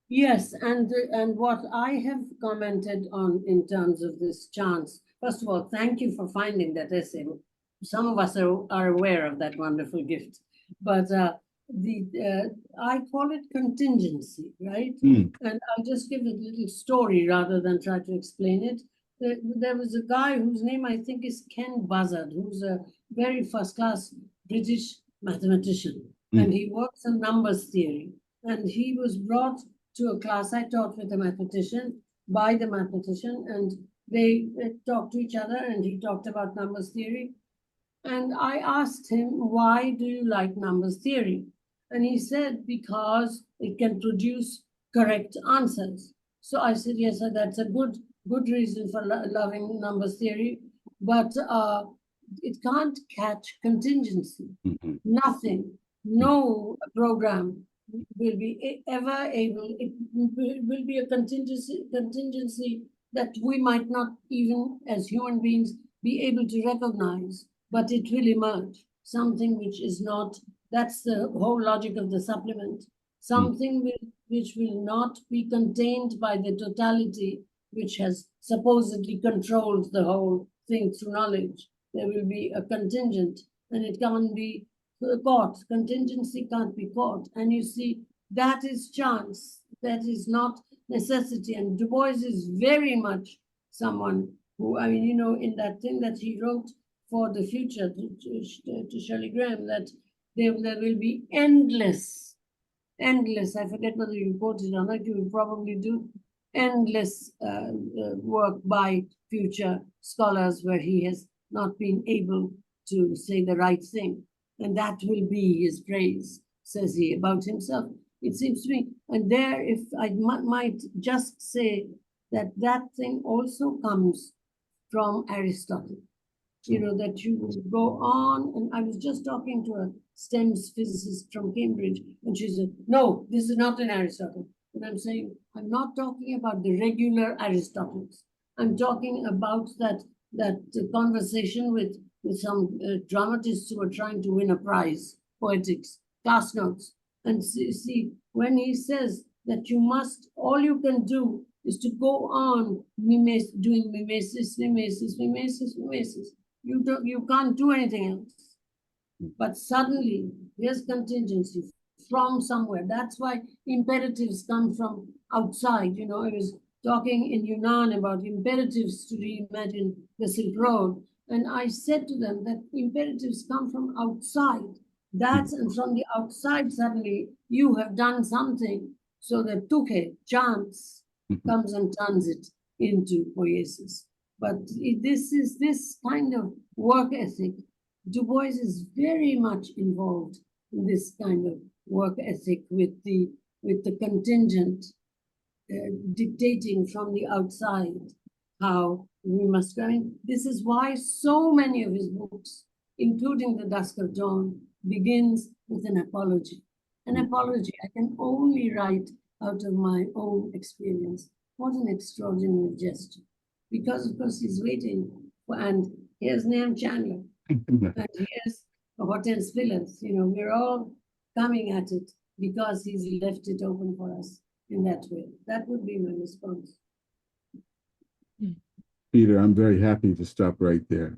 Yes, and what I have commented on in terms of this chance, first of all, thank you for finding that essay. Some of us are aware of that wonderful gift, but I call it contingency, right? And I'll just give a little story rather than try to explain it. There was a guy whose name I think is Ken Buzzard, who's a very first-class British mathematician, and he works on numbers theory. And he was brought to a class I taught with a mathematician, by the mathematician, and they talked to each other, and he talked about numbers theory. And I asked him, why do you like numbers theory? And he said, because it can produce correct answers. So I said, yes, sir, that's a good reason for loving numbers theory, but it can't catch contingency. Nothing, no program will be ever able, it will be a contingency that we might not even as human beings be able to recognize, but it will emerge. Something which is not, that's the whole logic of the supplement. Something which will not be contained by the totality which has supposedly controlled the whole thing through knowledge. There will be a contingent, and it can't be caught. Contingency can't be caught. And you see, that is chance. That is not necessity. And Du Bois is very much someone who, I mean, you know, in that thing that he wrote for the future to Shirley Graham, that there will be endless, I forget whether you quoted or not, you will probably do, endless work by future scholars where he has not been able to say the right thing. And that will be his praise, says he, about himself. It seems to me, and there, if I might just say that that thing also comes from Aristotle. You know, that you will go on, and I was just talking to a STEMS physicist from Cambridge, and she said, no, this is not in Aristotle. And I'm saying, I'm not talking about the regular Aristotles. I'm talking about that conversation with some dramatists who were trying to win a prize, poetics, class notes. And see, when he says that you must, all you can do is to go on doing mimesis. You can't do anything else. But suddenly, there's contingency from somewhere. That's why imperatives come from outside. You know, I was talking in Yunnan about imperatives to reimagine the Silk Road. And I said to them that imperatives come from outside. That's, and from the outside, suddenly you have done something so that tuke, chance, comes and turns it into poiesis. But this kind of work ethic. Du Bois is very much involved in this kind of work ethic with the contingent dictating from the outside how we must go. I mean, this is why so many of his books, including The Dusk of Dawn, begins with an apology. An apology I can only write out of my own experience. What an extraordinary gesture. Because, of course, he's waiting for, and here's Nahum Chandler, and here's Hortense Spillers, we're all coming at it because he's left it open for us in that way. That would be my response. Peter, I'm very happy to stop right there.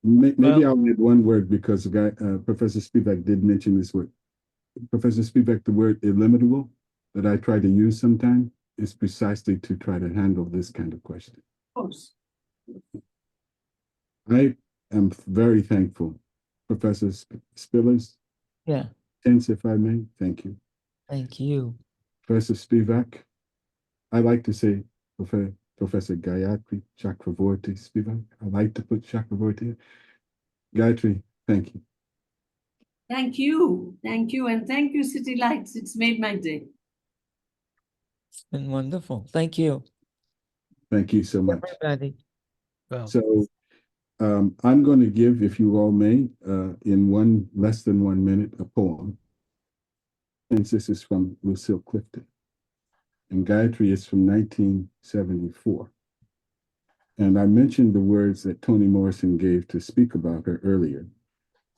Maybe I'll add one word because Professor Spivak did mention this word. Professor Spivak, the word illimitable that I try to use sometimes is precisely to try to handle this kind of question. Of course. I am very thankful, Professor Spillers. Yeah, Tense, if I may. Thank you. thank you. Professor Spivak. I like to say Professor Gayatri Chakravorty Spivak. I like to put Chakravorty. Gayatri, thank you. Thank you. Thank you. And thank you, City Lights. It's made my day. It's been wonderful. Thank you, Thank you so much. everybody. Well, So I'm going to give, if you all may, in less than 1 minute, a poem. And this is from Lucille Clifton. And Gayatri is from 1974. And I mentioned the words that Toni Morrison gave to speak about her earlier.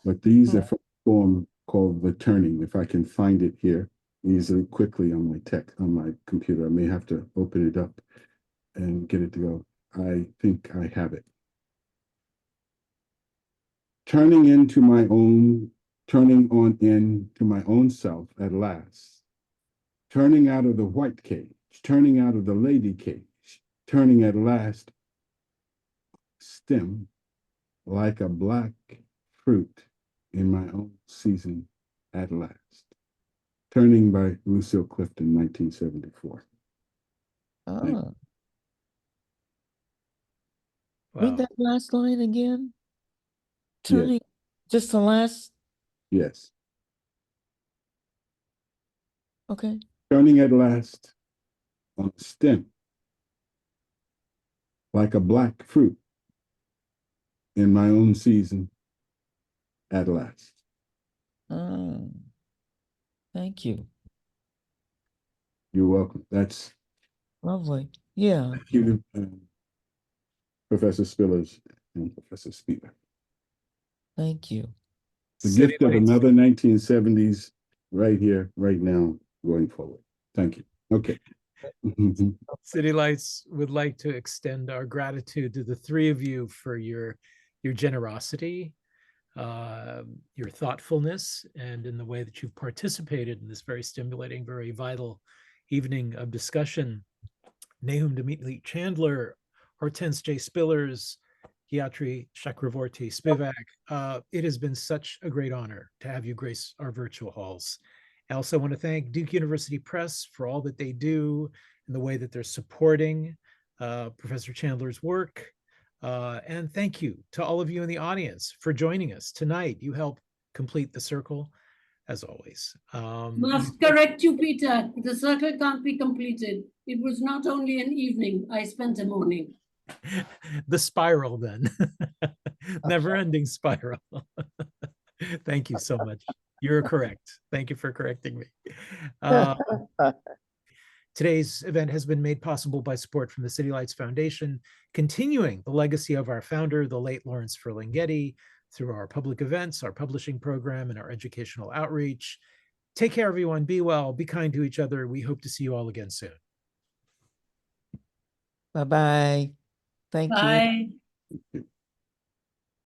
But these are from a poem called The Turning. If I can find it here easily, quickly on my computer. I may have to open it up and get it to go. I think I have it. Turning on into my own self at last. Turning out of the white cage, turning out of the lady cage, turning at last stem like a black fruit in my own season at last. Turning by Lucille Clifton, 1974. Oh, wow. read that last line again. Yes. Turning, just the last, Yes. okay. Turning at last on a stem like a black fruit in my own season at last. Oh, thank you. You're welcome. That's Lovely. Yeah, thank you, Professor Spillers and Professor Spivak. thank you. The City gift of Lights. another 1970s right here, right now, going forward. Thank you. Okay. City Lights would like to extend our gratitude to the three of you for your generosity, your thoughtfulness, and in the way that you've participated in this very stimulating, very vital evening of discussion. Nahum Dimitri Chandler, Hortense J. Spillers, Gayatri Chakravorty Spivak. It has been such a great honor to have you grace our virtual halls. I also want to thank Duke University Press for all that they do and the way that they're supporting Professor Chandler's work. And thank you to all of you in the audience for joining us tonight. You help complete the circle, as always. Must correct you, Peter. The circle can't be completed. It was not only an evening. I spent a morning. The spiral, then. Never-ending spiral. Thank you so much. You're correct. Thank you for correcting me. Today's event has been made possible by support from the City Lights Foundation, continuing the legacy of our founder, the late Lawrence Ferlinghetti, through our public events, our publishing program, and our educational outreach. Take care, everyone. Be well. Be kind to each other. We hope to see you all again soon. Bye-bye. Thank you. Bye.